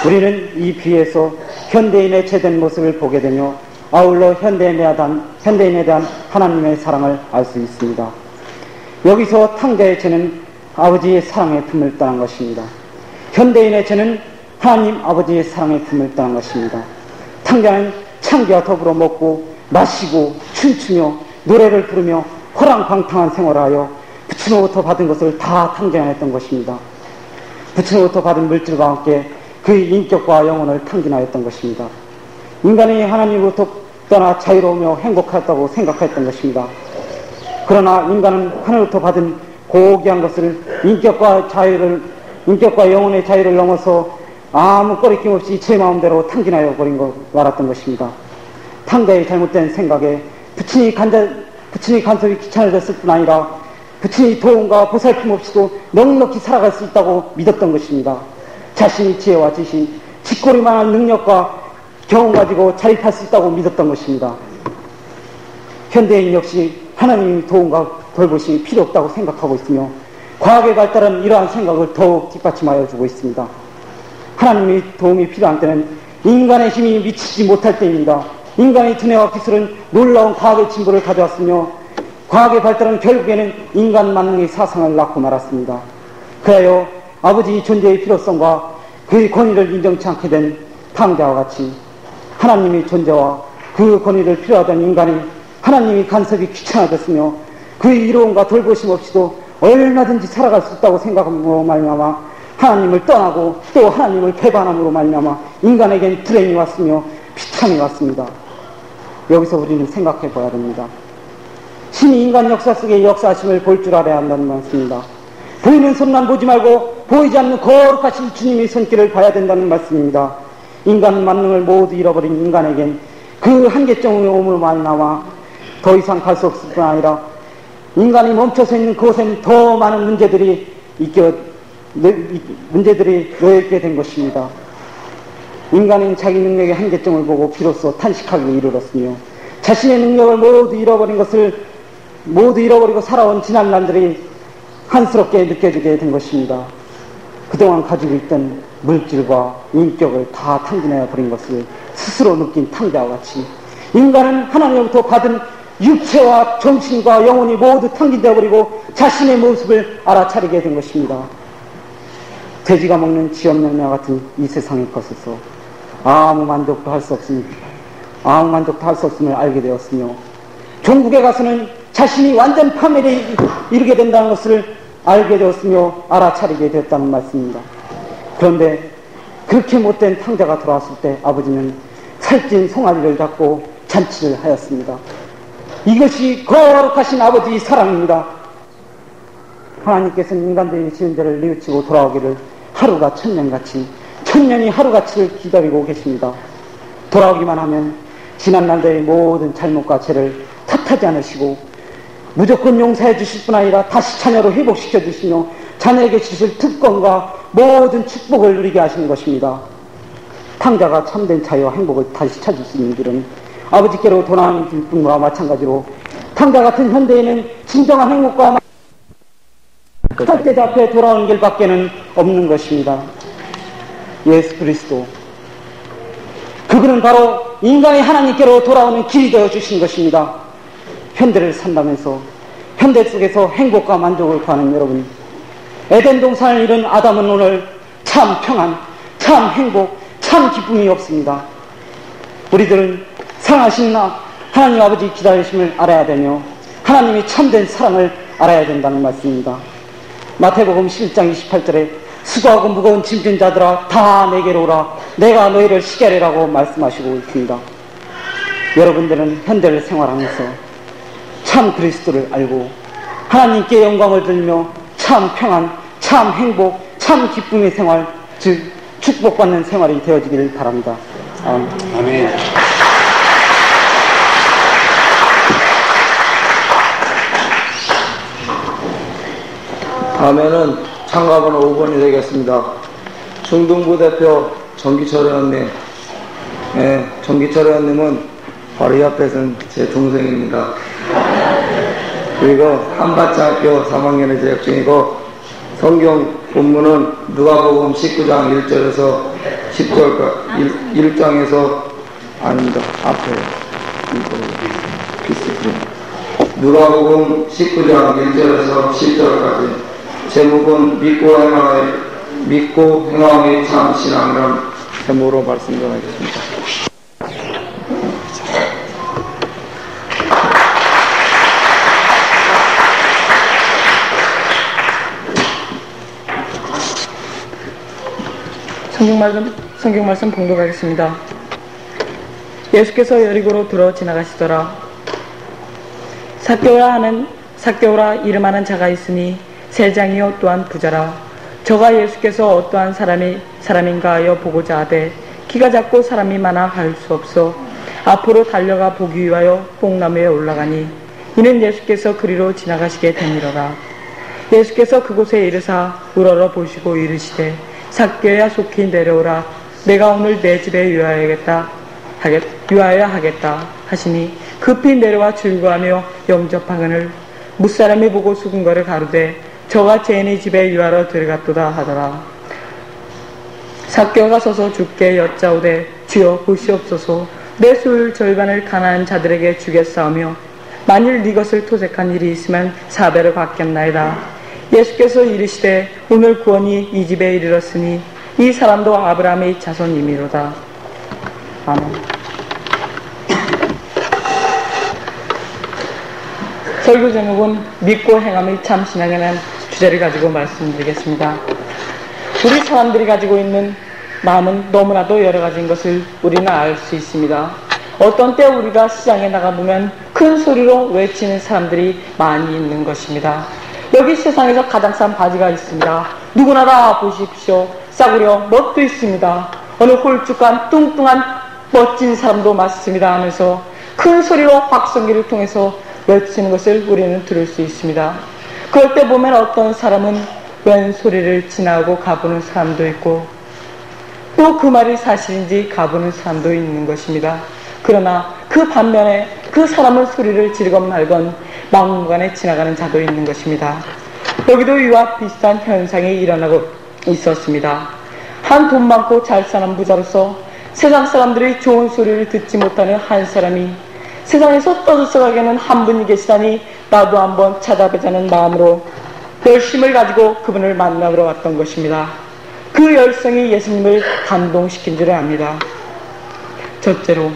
S6: 우리는 이 비유에서 현대인의 죄된 모습을 보게 되며 아울러 현대인에 대한 하나님의 사랑을 알 수 있습니다. 여기서 탕자의 죄는 아버지의 사랑의 품을 떠난 것입니다. 현대인의 죄는 하나님 아버지의 사랑의 품을 떠난 것입니다. 탕자는 창기와 더불어 먹고 마시고 춤추며 노래를 부르며 호랑방탕한 생활을 하여 부친으로부터 받은 것을 다 탕진하였던 것입니다. 부친으로부터 받은 물질과 함께 그의 인격과 영혼을 탕진하였던 것입니다. 인간이 하나님으로부터 떠나 자유로우며 행복하다고 생각했던 것입니다. 그러나 인간은 하나님으로부터 받은 고귀한 것을 인격과 영혼의 자유를 넘어서 아무 꺼리낌 없이 제 마음대로 탕진하여 버린 거 말았던 것입니다. 탕자의 잘못된 생각에 부친이 간섭이 귀찮아졌을 뿐 아니라 부친이 도움과 보살핌 없이도 넉넉히 살아갈 수 있다고 믿었던 것입니다. 자신이 지혜와 지식, 짓거리만한 능력과 경험 가지고 자립할 수 있다고 믿었던 것입니다. 현대인 역시 하나님의 도움과 돌보심이 필요 없다고 생각하고 있으며 과학의 발달은 이러한 생각을 더욱 뒷받침하여 주고 있습니다. 하나님의 도움이 필요한 때는 인간의 힘이 미치지 못할 때입니다. 인간의 두뇌와 기술은 놀라운 과학의 진보를 가져왔으며 과학의 발달은 결국에는 인간 만능의 사상을 낳고 말았습니다. 그하여 아버지의 존재의 필요성과 그의 권위를 인정치 않게 된 탕자와 같이 하나님의 존재와 그 권위를 필요하던 인간이 하나님의 간섭이 귀찮아졌으며 그의 이로움과 돌보심 없이도 얼마든지 살아갈 수 있다고 생각함으로 말미암아 하나님을 떠나고 또 하나님을 배반함으로 말미암아 인간에겐 불행이 왔으며 비참이 왔습니다. 여기서 우리는 생각해 봐야 됩니다. 신이 인간 역사 속의 역사하심을 볼 줄 알아야 한다는 말씀입니다. 보이는 손만 보지 말고 보이지 않는 거룩하신 주님의 손길을 봐야 된다는 말씀입니다. 인간 만능을 모두 잃어버린 인간에겐 그 한계점의 오므로 말미암아 더 이상 갈 수 없을 뿐 아니라 인간이 멈춰서 있는 그곳에는 더 많은 문제들이 놓여있게 된 것입니다. 인간은 자기 능력의 한계점을 보고 비로소 탄식하기에 이르렀으며 자신의 능력을 모두 잃어버리고 살아온 지난 날들이 한스럽게 느껴지게 된 것입니다. 그동안 가지고 있던 물질과 인격을 다 탕진해 버린 것을 스스로 느낀 탕자와 같이 인간은 하나님으로부터 받은 육체와 정신과 영혼이 모두 탕진되어 버리고 자신의 모습을 알아차리게 된 것입니다. 돼지가 먹는 지엄령과 같은 이 세상에 거스서 아무 만족도 할 수 없음을 알게 되었으며 종국에 가서는 자신이 완전 파멸에 이르게 된다는 것을 알게 되었으며 알아차리게 되었다는 말씀입니다. 그런데 그렇게 못된 탕자가 돌아왔을 때 아버지는 살찐 송아지를 잡고 잔치를 하였습니다. 이것이 거룩하신 아버지의 사랑입니다. 하나님께서는 인간들이 지은 죄를 뉘우치고 돌아오기를 하루가 천년같이, 천년이 하루같이를 기다리고 계십니다. 돌아오기만 하면 지난 날들의 모든 잘못과 죄를 탓하지 않으시고 무조건 용서해 주실 뿐 아니라 다시 자녀로 회복시켜 주시며 자녀에게 주실 특권과 모든 축복을 누리게 하시는 것입니다. 탕자가 참된 자유와 행복을 다시 찾을 수 있는 길은 아버지께로 돌아오는 길뿐과 마찬가지로 탕자 같은 현대인은 진정한 행복과 절대 앞에 돌아오는 길밖에는 없는 것입니다. 예수 그리스도, 그분은 바로 인간이 하나님께로 돌아오는 길이 되어 주신 것입니다. 현대를 산다면서 현대 속에서 행복과 만족을 구하는 여러분, 에덴 동산을 잃은 아담은 오늘 참 평안, 참 행복, 참 기쁨이 없습니다. 우리들은 사랑하신 하나님 아버지 기다리심을 알아야 되며 하나님의 참된 사랑을 알아야 된다는 말씀입니다. 마태복음 11장 28절에 수고하고 무거운 짐진 자들아 다 내게로 오라, 내가 너희를 쉬게 하리라고 말씀하시고 있습니다. 여러분들은 현대를 생활하면서 참 그리스도를 알고 하나님께 영광을 돌리며 참 평안, 참 행복, 참 기쁨의 생활, 즉 축복받는 생활이 되어지기를 바랍니다. 아멘.
S1: 아멘은 참가번호 5번이 되겠습니다. 중등부 대표 정기철 의원님. 네, 정기철 의원님은 바로 이 앞에서는 제 동생입니다. 그리고 한밭장학교 3학년에 재학 중이고, 성경 본문은 누가복음 19장 1절에서 10절까지, 1장에서, 아닙니다. 앞에. 누가복음 19장 1절에서 10절까지. 제목은 믿고 행함의 참 신앙이라는 제목으로 말씀 전하겠습니다.
S7: 성경 말씀 봉독하겠습니다. 예수께서 여리고로 들어 지나가시더라. 삭개오라 이름하는 자가 있으니 세장이요 또한 부자라. 저가 예수께서 어떠한 사람인가 하여 보고자 하되 키가 작고 사람이 많아 갈 수 없어 앞으로 달려가 보기 위하여 뽕나무에 올라가니 이는 예수께서 그리로 지나가시게 되니로라. 예수께서 그곳에 이르사 우러러 보시고 이르시되 삭개오야 속히 내려오라. 내가 오늘 내 집에 유하여야 하겠다 하시니 급히 내려와 즐거하며 영접하거늘 무사람이 보고 수군거를 가로되 저가 제니 집에 유하러 들어갔도다 하더라. 삭개오가 서서 주께 여짜오되 주여 보시옵소서. 내 소유 절반을 가난한 자들에게 주겠사오며 만일 네 것을 토색한 일이 있으면 4배로 갚겠나이다. 예수께서 이르시되 오늘 구원이 이 집에 이르렀으니 이 사람도 아브라함의 자손이미로다. 아멘. 설교 제목은 믿고 행함의 참 신앙이라는 주제를 가지고 말씀드리겠습니다. 우리 사람들이 가지고 있는 마음은 너무나도 여러 가지인 것을 우리는 알 수 있습니다. 어떤 때 우리가 시장에 나가보면 큰 소리로 외치는 사람들이 많이 있는 것입니다. 여기 세상에서 가장 싼 바지가 있습니다. 누구나 다 보십시오. 싸구려 멋도 있습니다. 어느 홀쭉한 뚱뚱한 멋진 사람도 맞습니다 하면서 큰 소리로 확성기를 통해서 외치는 것을 우리는 들을 수 있습니다. 그럴 때 보면 어떤 사람은 웬 소리를 지나고 가보는 사람도 있고 또 그 말이 사실인지 가보는 사람도 있는 것입니다. 그러나 그 반면에 그 사람은 소리를 지르건 말건 막무가내 지나가는 자도 있는 것입니다. 여기도 이와 비슷한 현상이 일어나고 있었습니다. 한 돈 많고 잘 사는 부자로서 세상 사람들이 좋은 소리를 듣지 못하는 한 사람이 세상에서 떠들썩하게는 한 분이 계시다니 나도 한번 찾아보자는 마음으로 열심을 가지고 그분을 만나러 갔던 것입니다. 그 열성이 예수님을 감동시킨 줄 압니다. 첫째로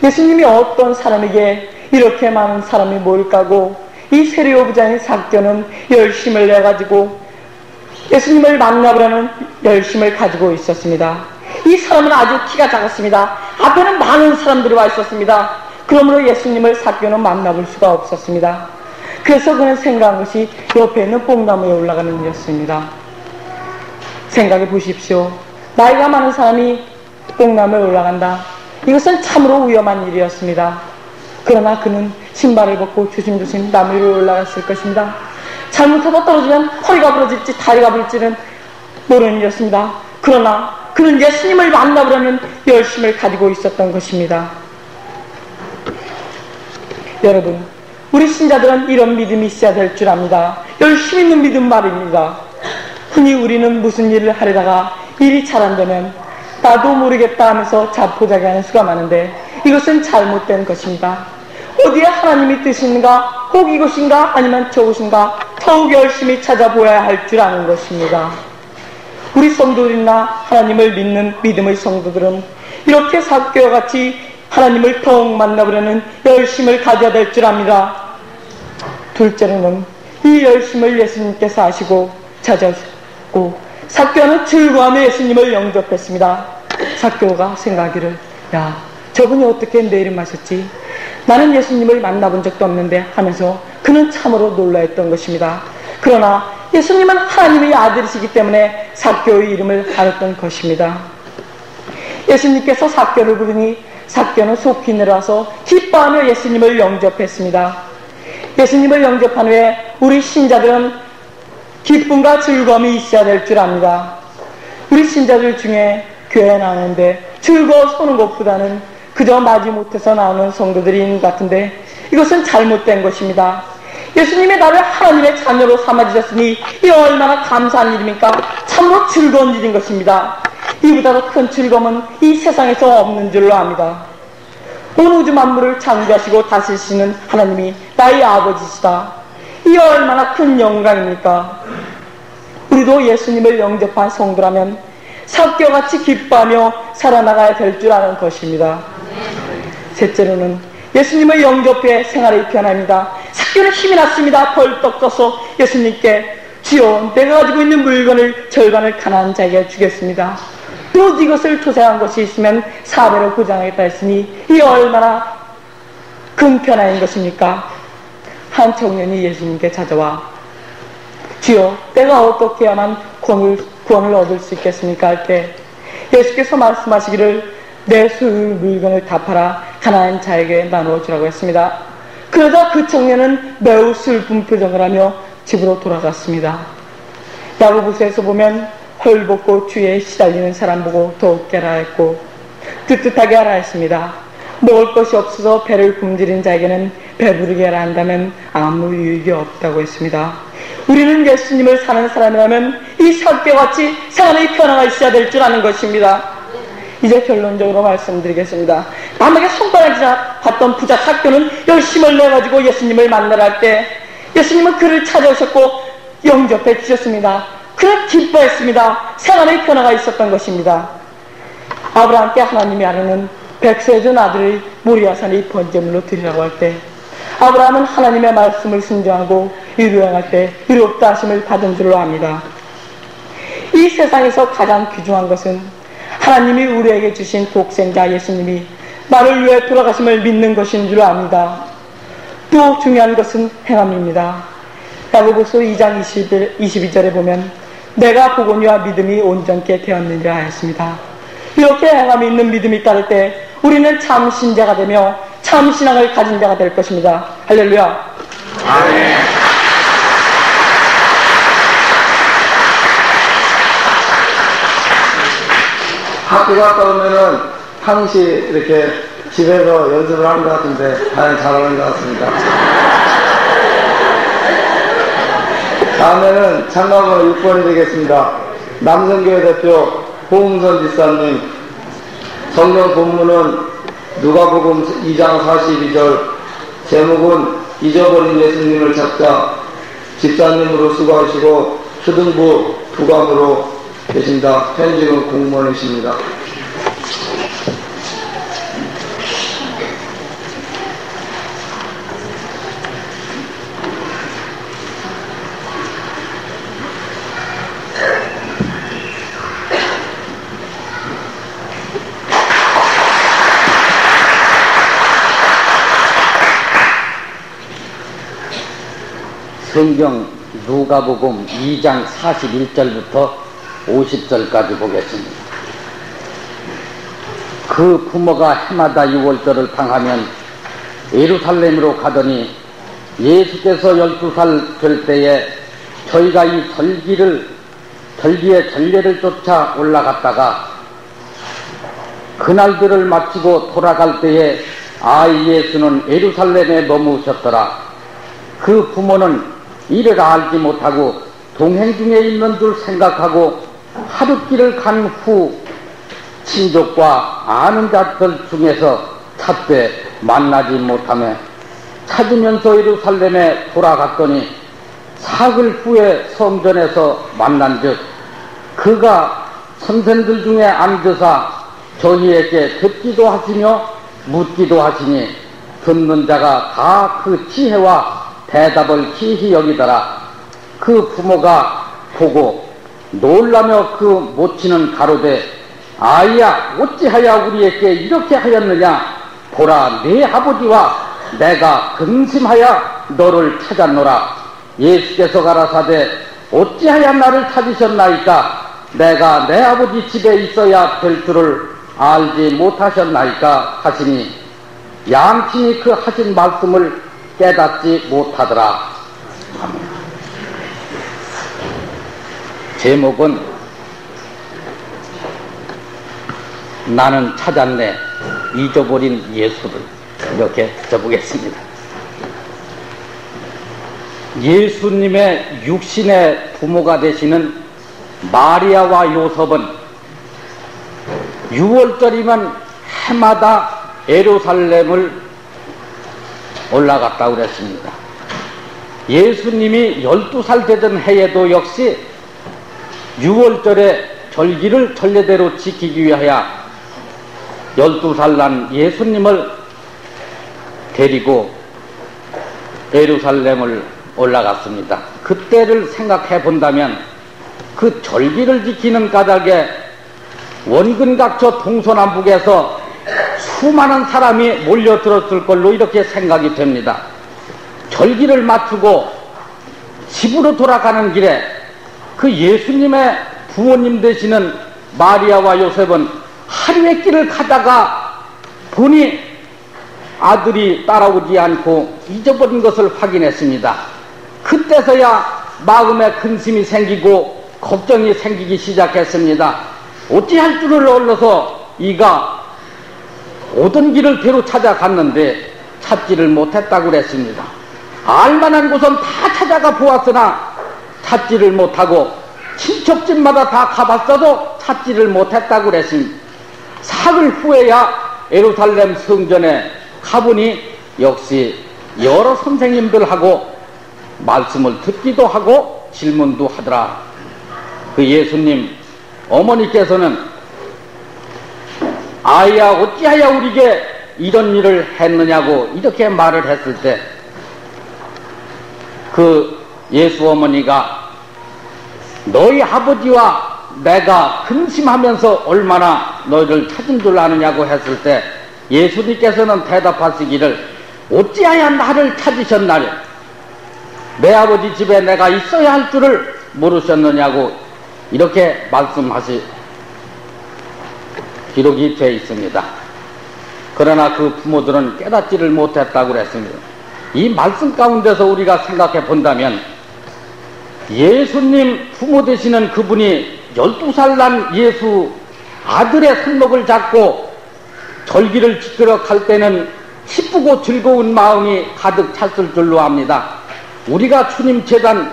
S7: 예수님이 어떤 사람에게 이렇게 많은 사람이 모일까고 이 세리오 부자인 삭개오는 열심을 내가지고 예수님을 만나보려는 열심을 가지고 있었습니다. 이 사람은 아주 키가 작았습니다. 앞에는 많은 사람들이 와 있었습니다. 그러므로 예수님을 삭개오는 만나볼 수가 없었습니다. 그래서 그는 생각한 것이 옆에 있는 뽕나무에 올라가는 일이었습니다. 생각해 보십시오. 나이가 많은 사람이 뽕나무에 올라간다. 이것은 참으로 위험한 일이었습니다. 그러나 그는 신발을 벗고 조심조심 나무 위로 올라갔을 것입니다. 잘못하다 떨어지면 허리가 부러질지 다리가 부러질지는 모르는 일이었습니다. 그러나 그는 예수님을 만나보려는 열심을 가지고 있었던 것입니다. 여러분, 우리 신자들은 이런 믿음이 있어야 될 줄 압니다. 열심히 있는 믿음 말입니다. 흔히 우리는 무슨 일을 하려다가 일이 잘 안 되면 나도 모르겠다 하면서 자포자기하는 수가 많은데 이것은 잘못된 것입니다. 어디에 하나님이 뜻인가, 혹 이것인가 아니면 저것인가 더욱 열심히 찾아보아야 할 줄 아는 것입니다. 우리 성도들이나 하나님을 믿는 믿음의 성도들은 이렇게 삭개오와 같이 하나님을 더욱 만나보려는 열심을 가져야 될 줄 압니다. 둘째로는 이 열심을 예수님께서 아시고 찾아오셨고 삭개오는 즐거워하며 예수님을 영접했습니다. 삭개오가 생각하기를 야, 저분이 어떻게 내 이름 마셨지? 나는 예수님을 만나본 적도 없는데 하면서 그는 참으로 놀라했던 것입니다. 그러나 예수님은 하나님의 아들이시기 때문에 삭개오의 이름을 알았던 것입니다. 예수님께서 삭개오를 부르니 삭개오는 속히 내려와서 기뻐하며 예수님을 영접했습니다. 예수님을 영접한 후에 우리 신자들은 기쁨과 즐거움이 있어야 될 줄 압니다. 우리 신자들 중에 교회 나오는데 즐거워서 오는 것보다는 그저 마지못해서 나오는 성도들이 있는 것 같은데 이것은 잘못된 것입니다. 예수님의 나를 하나님의 자녀로 삼아주셨으니 이 얼마나 감사한 일입니까? 참으로 즐거운 일인 것입니다. 이보다도 큰 즐거움은 이 세상에서 없는 줄로 압니다. 온 우주 만물을 창조하시고 다스리시는 하나님이 나의 아버지시다. 이 얼마나 큰 영광입니까? 우리도 예수님을 영접한 성도라면 삭개같이 기뻐하며 살아나가야 될 줄 아는 것입니다. 셋째로는 예수님을 영접해 생활이 편합니다. 삭개는 힘이 났습니다. 벌떡 떠서 예수님께 주여 내가 가지고 있는 물건을 절반을 가난한 자에게 주겠습니다. 또 이것을 조사한 것이 있으면 4배로 보장하겠다 했으니 이 얼마나 큰 편안인 것입니까? 한 청년이 예수님께 찾아와 주여 내가 어떻게 해야만 구원을 얻을 수 있겠습니까? 할 때 예수께서 말씀하시기를 내 소유 물건을 다 팔아 가난한 자에게 나누어 주라고 했습니다. 그러자 그 청년은 매우 슬픈 표정을 하며 집으로 돌아갔습니다. 야고보서에서 보면 헐벗고 주위에 시달리는 사람 보고 더욱 깨라 했고 뜨뜻하게 하라 했습니다. 먹을 것이 없어서 배를 굶주린 자에게는 배부르게 하라 한다면 아무 유익이 없다고 했습니다. 우리는 예수님을 사는 사람이라면 이 삭개같이 생활의 변화가 있어야 될 줄 아는 것입니다. 이제 결론적으로 말씀드리겠습니다. 남에게 손바닥 봤던 부자 삭개는 열심을 내가지고 예수님을 만나러 할 때 예수님은 그를 찾아오셨고 영접해 주셨습니다. 그는 기뻐했습니다. 생활의 변화가 있었던 것입니다. 아브라함께 하나님이 아뢰는 백세 준 아들을 모리아산의 번제물로 드리라고 할 때 아브라함은 하나님의 말씀을 순종하고 이루행할 때 이롭다 하심을 받은 줄로 압니다. 이 세상에서 가장 귀중한 것은 하나님이 우리에게 주신 독생자 예수님이 나를 위해 돌아가심을 믿는 것인 줄 압니다. 또 중요한 것은 행함입니다. 야고보서 2장 22절에 보면 내가 복음과 믿음이 온전케 되었느니라 하였습니다. 이렇게 행함이 있는 믿음이 따를 때 우리는 참 신자가 되며 참 신앙을 가진 자가 될 것입니다. 할렐루야.
S1: 아멘. 학교 갔다 오면은 항시 이렇게 집에서 연습을 하는 것 같은데 과연 잘하는 것 같습니다. 다음에는 참가번호 6번이 되겠습니다. 남성교회 대표 홍웅선 집사님. 성경 본문은 누가복음 2장 42절, 제목은 잊어버린 예수님을 찾자. 집사님으로 수고하시고 초등부 부감으로 계십니다. 현직은 공무원이십니다.
S8: 성경 누가복음 2장 41절부터 50절까지 보겠습니다. 그 부모가 해마다 유월절을 당하면 예루살렘으로 가더니 예수께서 12살 될 때에 저희가 이 절기의 전례를 쫓아 올라갔다가 그날들을 마치고 돌아갈 때에 아이 예수는 예루살렘에 머무셨더라. 그 부모는 이를 알지 못하고 동행 중에 있는 줄 생각하고 하룻길을 간 후 친족과 아는 자들 중에서 찾되 만나지 못하며 찾으면서 예루살렘에 돌아갔더니 사흘 후에 성전에서 만난즉 그가 선생들 중에 앉으사 저희에게 듣기도 하시며 묻기도 하시니 듣는 자가 다 그 지혜와 대답을 기히 여기더라. 그 부모가 보고 놀라며 그 모친은 가로되 아이야 어찌하여 우리에게 이렇게 하였느냐. 보라 네 아버지와 내가 근심하여 너를 찾았노라. 예수께서 가라사대 어찌하여 나를 찾으셨나이까. 내가 내 아버지 집에 있어야 될 줄을 알지 못하셨나이까 하시니 양친이 그 하신 말씀을 깨닫지 못하더라. 아멘. 제목은 나는 찾았네 잊어버린 예수를 이렇게 써보겠습니다. 예수님의 육신의 부모가 되시는 마리아와 요셉은 6월절이면 해마다 예루살렘을 올라갔다고 그랬습니다. 예수님이 12살 되던 해에도 역시 6월절에 절기를 전례대로 지키기 위하여 12살 난 예수님을 데리고 예루살렘을 올라갔습니다. 그때를 생각해 본다면 그 절기를 지키는 까닭에 원근각처 동서남북에서 수많은 사람이 몰려들었을 걸로 이렇게 생각이 됩니다. 절기를 마치고 집으로 돌아가는 길에 그 예수님의 부모님 되시는 마리아와 요셉은 하루의 길을 가다가 보니 아들이 따라오지 않고 잊어버린 것을 확인했습니다. 그때서야 마음에 근심이 생기고 걱정이 생기기 시작했습니다. 어찌할 줄을 얼러서 이가 오던 길을 대로 찾아갔는데 찾지를 못했다고 그랬습니다. 알만한 곳은 다 찾아가 보았으나 찾지를 못하고 친척집마다 다 가봤어도 찾지를 못했다고 그랬습니다. 사흘 후에야 예루살렘 성전에 가보니 역시 여러 선생님들하고 말씀을 듣기도 하고 질문도 하더라. 그 예수님 어머니께서는 아이야 어찌하여 우리에게 이런 일을 했느냐고 이렇게 말을 했을 때 그 예수 어머니가 너희 아버지와 내가 근심하면서 얼마나 너희를 찾은 줄 아느냐고 했을 때 예수님께서는 대답하시기를 어찌하여 나를 찾으셨나요? 내 아버지 집에 내가 있어야 할 줄을 모르셨느냐고 이렇게 말씀하시 기록이 되어 있습니다. 그러나 그 부모들은 깨닫지를 못했다고 그랬습니다. 이 말씀 가운데서 우리가 생각해 본다면 예수님 부모 되시는 그분이 12살 난 예수 아들의 손목을 잡고 절기를 지키러 갈 때는 기쁘고 즐거운 마음이 가득 찼을 줄로 압니다. 우리가 주님 제단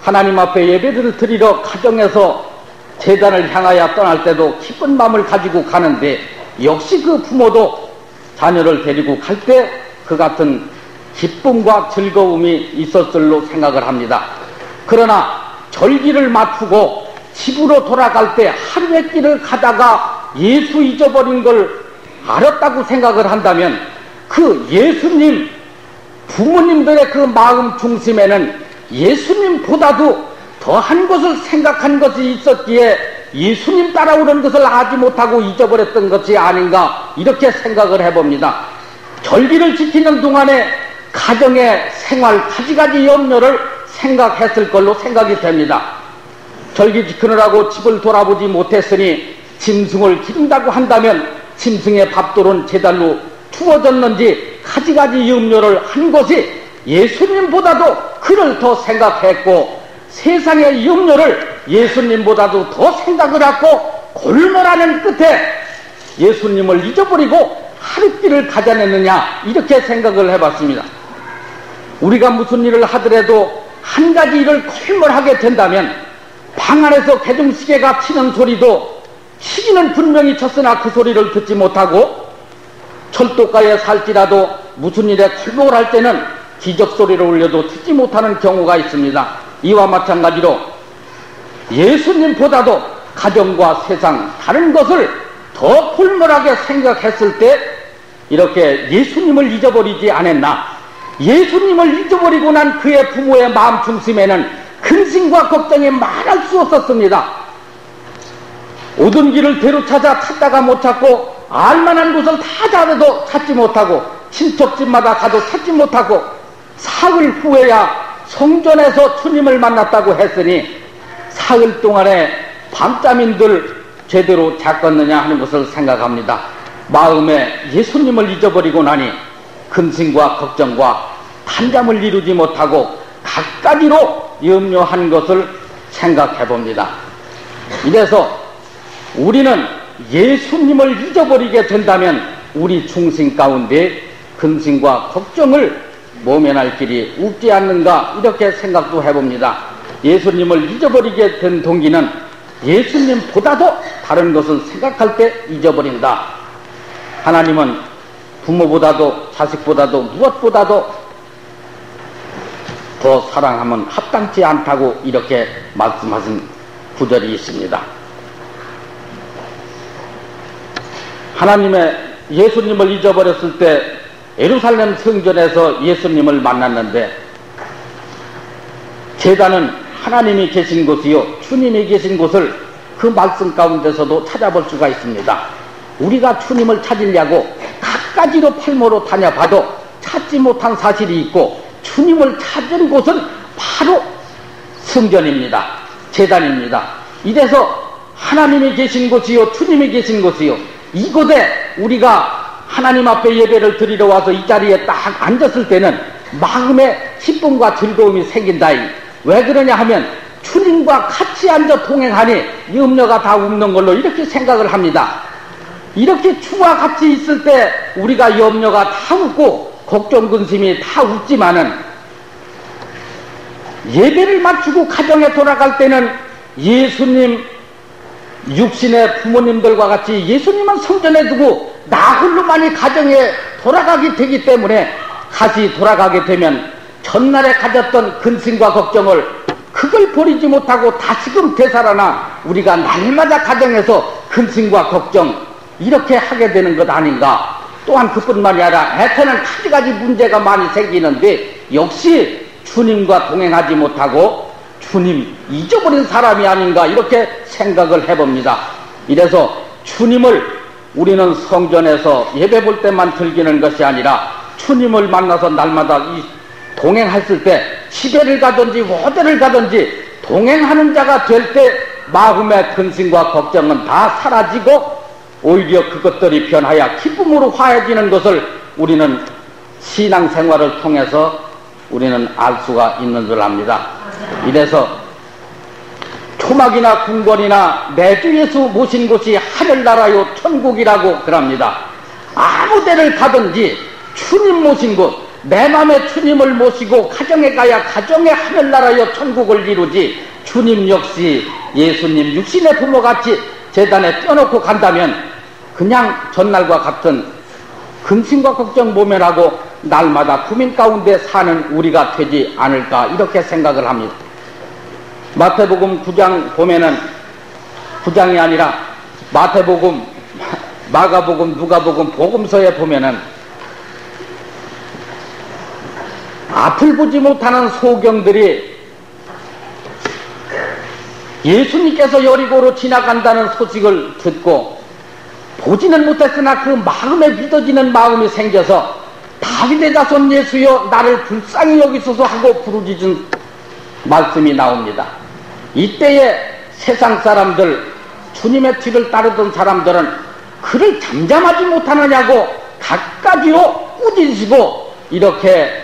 S8: 하나님 앞에 예배를 드리러 가정에서 제단을 향하여 떠날 때도 기쁜 마음을 가지고 가는데 역시 그 부모도 자녀를 데리고 갈 때 그 같은 기쁨과 즐거움이 있었을 줄로 생각을 합니다. 그러나 절기를 마치고 집으로 돌아갈 때 하루의 길을 가다가 예수 잊어버린 걸 알았다고 생각을 한다면 그 예수님 부모님들의 그 마음 중심에는 예수님보다도 더한 것을 생각한 것이 있었기에 예수님 따라오는 것을 하지 못하고 잊어버렸던 것이 아닌가 이렇게 생각을 해봅니다. 절기를 지키는 동안에 가정의 생활 가지가지 염려를 생각했을 걸로 생각이 됩니다. 절기 지키느라고 집을 돌아보지 못했으니 짐승을 기른다고 한다면 짐승의 밥돌은 제달로 추워졌는지 가지가지 염려를 한 것이 예수님보다도 그를 더 생각했고 세상의 염려를 예수님보다도 더 생각을 하고 골몰하는 끝에 예수님을 잊어버리고 하룻길을 가져냈느냐 이렇게 생각을 해봤습니다. 우리가 무슨 일을 하더라도 한 가지 일을 골몰하게 된다면 방 안에서 개중시계가 치는 소리도 치기는 분명히 쳤으나 그 소리를 듣지 못하고 철도가에 살지라도 무슨 일에 골목을 할 때는 기적소리를 울려도 듣지 못하는 경우가 있습니다. 이와 마찬가지로 예수님보다도 가정과 세상 다른 것을 더 골몰하게 생각했을 때 이렇게 예수님을 잊어버리지 않았나. 예수님을 잊어버리고 난 그의 부모의 마음 중심에는 근심과 걱정이 말할 수 없었습니다. 오던 길을 대로 찾다가 못 찾고 알만한 곳을 다 찾아도 찾지 못하고 친척집마다 가도 찾지 못하고 사흘 후에야 성전에서 주님을 만났다고 했으니 사흘 동안에 밤잠인들 제대로 잤겠느냐 하는 것을 생각합니다. 마음에 예수님을 잊어버리고 나니 근심과 걱정과 단잠을 이루지 못하고 갖가지로 염려한 것을 생각해 봅니다. 이래서 우리는 예수님을 잊어버리게 된다면 우리 중심 가운데 근심과 걱정을 모면할 길이 없지 않는가, 이렇게 생각도 해봅니다. 예수님을 잊어버리게 된 동기는 예수님보다도 다른 것을 생각할 때 잊어버린다. 하나님은 부모보다도 자식보다도 무엇보다도 더 사랑하면 합당치 않다고 이렇게 말씀하신 구절이 있습니다. 하나님의 예수님을 잊어버렸을 때 예루살렘 성전에서 예수님을 만났는데, 제단은 하나님이 계신 곳이요 주님이 계신 곳을 그 말씀 가운데서도 찾아볼 수가 있습니다. 우리가 주님을 찾으려고 갖가지로 팔모로 다녀봐도 찾지 못한 사실이 있고, 주님을 찾은 곳은 바로 성전입니다. 제단입니다. 이래서 하나님이 계신 곳이요 주님이 계신 곳이요, 이곳에 우리가 하나님 앞에 예배를 드리러 와서 이 자리에 딱 앉았을 때는 마음에 기쁨과 즐거움이 생긴다. 왜 그러냐 하면 주님과 같이 앉아 동행하니 염려가 다 없는 걸로 이렇게 생각을 합니다. 이렇게 주와 같이 있을 때 우리가 염려가 다 없고 걱정 근심이 다 없지만은, 예배를 마치고 가정에 돌아갈 때는 예수님 육신의 부모님들과 같이 예수님은 성전에 두고 나 홀로만이 가정에 돌아가게 되기 때문에, 다시 돌아가게 되면 전날에 가졌던 근심과 걱정을 그걸 버리지 못하고 다시금 되살아나 우리가 날마다 가정에서 근심과 걱정 이렇게 하게 되는 것 아닌가. 또한 그뿐만이 아니라 애태는 가지가지 문제가 많이 생기는데, 역시 주님과 동행하지 못하고 주님 잊어버린 사람이 아닌가, 이렇게 생각을 해봅니다. 이래서 주님을 우리는 성전에서 예배 볼 때만 즐기는 것이 아니라 주님을 만나서 날마다 동행했을 때, 집에를 가든지 어디를 가든지 동행하는 자가 될 때 마음의 근심과 걱정은 다 사라지고 오히려 그것들이 변하여 기쁨으로 화해지는 것을 우리는 신앙생활을 통해서 우리는 알 수가 있는 줄 압니다. 이래서 초막이나 궁궐이나 내 주 예수 모신 곳이 하늘나라요 천국이라고 그럽니다. 아무 데를 가든지 주님 모신 곳, 내 맘에 주님을 모시고 가정에 가야 가정의 하늘나라요 천국을 이루지, 주님 역시 예수님 육신의 부모같이 제단에 떼어놓고 간다면 그냥 전날과 같은 근심과 걱정 모면하고 날마다 고민 가운데 사는 우리가 되지 않을까, 이렇게 생각을 합니다. 마태복음 9장 보면은, 9장이 아니라 마태복음, 마가복음, 누가복음, 복음서에 보면은 앞을 보지 못하는 소경들이 예수님께서 여리고로 지나간다는 소식을 듣고 보지는 못했으나 그 마음에 믿어지는 마음이 생겨서 다윗의 자손 예수여 나를 불쌍히 여기소서 하고 부르짖은 말씀이 나옵니다. 이때에 세상 사람들, 주님의 뒤를 따르던 사람들은 그를 잠잠하지 못하느냐고 갖가지로 꾸짖으시고 이렇게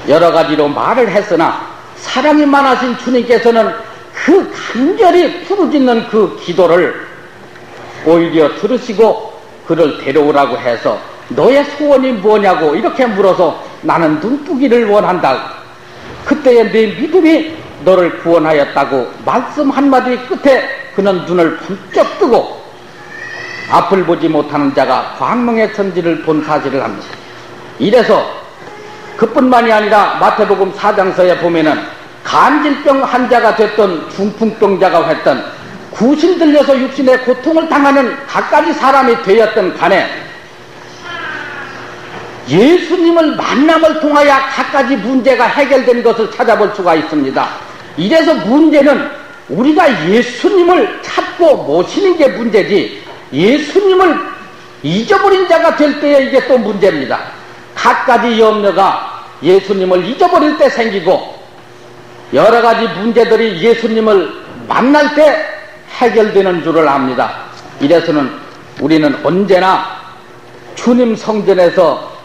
S8: 여러 가지로 말을 했으나, 사랑이 많으신 주님께서는 그 간절히 부르짖는 그 기도를 오히려 들으시고 그를 데려오라고 해서 너의 소원이 뭐냐고 이렇게 물어서 나는 눈뜨기를 원한다. 그때에 네 믿음이 너를 구원하였다고 말씀 한마디 끝에 그는 눈을 번쩍 뜨고 앞을 보지 못하는 자가 광명의 천지를 본 사실을 합니다. 이래서 그뿐만이 아니라 마태복음 4장서에 보면은 간질병 환자가 됐던 중풍병자가 했던 구신 들려서 육신의 고통을 당하는 갖가지 사람이 되었던 간에 예수님을 만남을 통하여 갖가지 문제가 해결된 것을 찾아볼 수가 있습니다. 이래서 문제는 우리가 예수님을 찾고 모시는 게 문제지, 예수님을 잊어버린 자가 될 때에 이게 또 문제입니다. 갖가지 염려가 예수님을 잊어버릴 때 생기고 여러 가지 문제들이 예수님을 만날 때 해결되는 줄을 압니다. 이래서는 우리는 언제나 주님 성전에서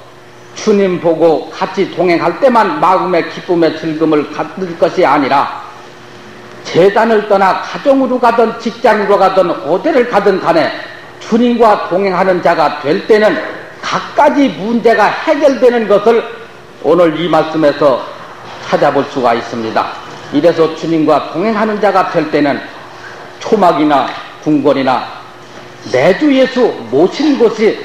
S8: 주님 보고 같이 동행할 때만 마음의 기쁨의 즐거움을 갖을 것이 아니라 재단을 떠나 가정으로 가든 직장으로 가든 어디를 가든 간에 주님과 동행하는 자가 될 때는 갖가지 문제가 해결되는 것을 오늘 이 말씀에서 찾아볼 수가 있습니다. 이래서 주님과 동행하는 자가 될 때는 초막이나 궁궐이나 내 주 예수 모신 곳이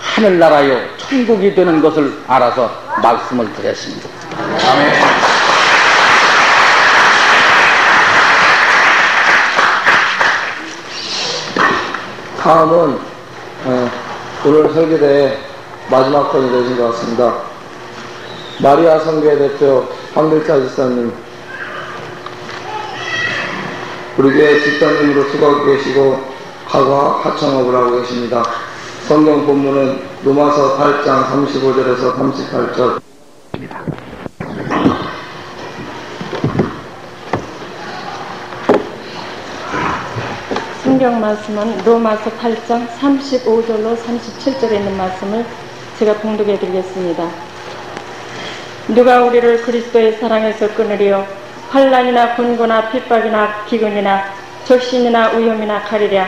S8: 하늘나라요 천국이 되는 것을 알아서 말씀을 드렸습니다. 아멘.
S1: 다음은 오늘 설교대의 마지막 편이 되신 것 같습니다. 마리아 선교회 대표 황길자 집사님, 우리 교회 집사님으로 수고하고 계시고 화과 하청업을 하고 계십니다. 성경 본문은 로마서 8장 35절에서 38절입니다.
S9: 성경 말씀은 로마서 8장 35절로 37절에 있는 말씀을 제가 봉독해 드리겠습니다. 누가 우리를 그리스도의 사랑에서 끊으리요? 환난이나 곤고나 핍박이나 기근이나 적신이나 위험이나 가리랴.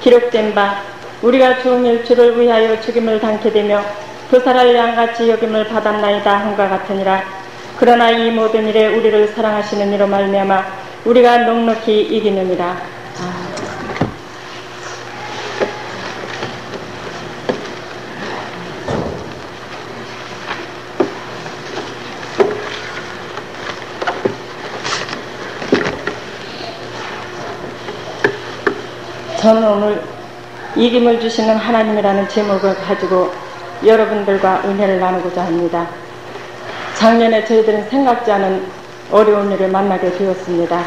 S9: 기록된 바 우리가 종일 주를 위하여 죽임을 당케 되며 도살할 양같이 여김을 받았나이다 함과 같으니라. 그러나 이 모든 일에 우리를 사랑하시는 이로 말미암아 우리가 넉넉히 이기느니라. 저는 오늘 이김을 주시는 하나님이라는 제목을 가지고 여러분들과 은혜를 나누고자 합니다. 작년에 저희들은 생각지 않은 어려운 일을 만나게 되었습니다.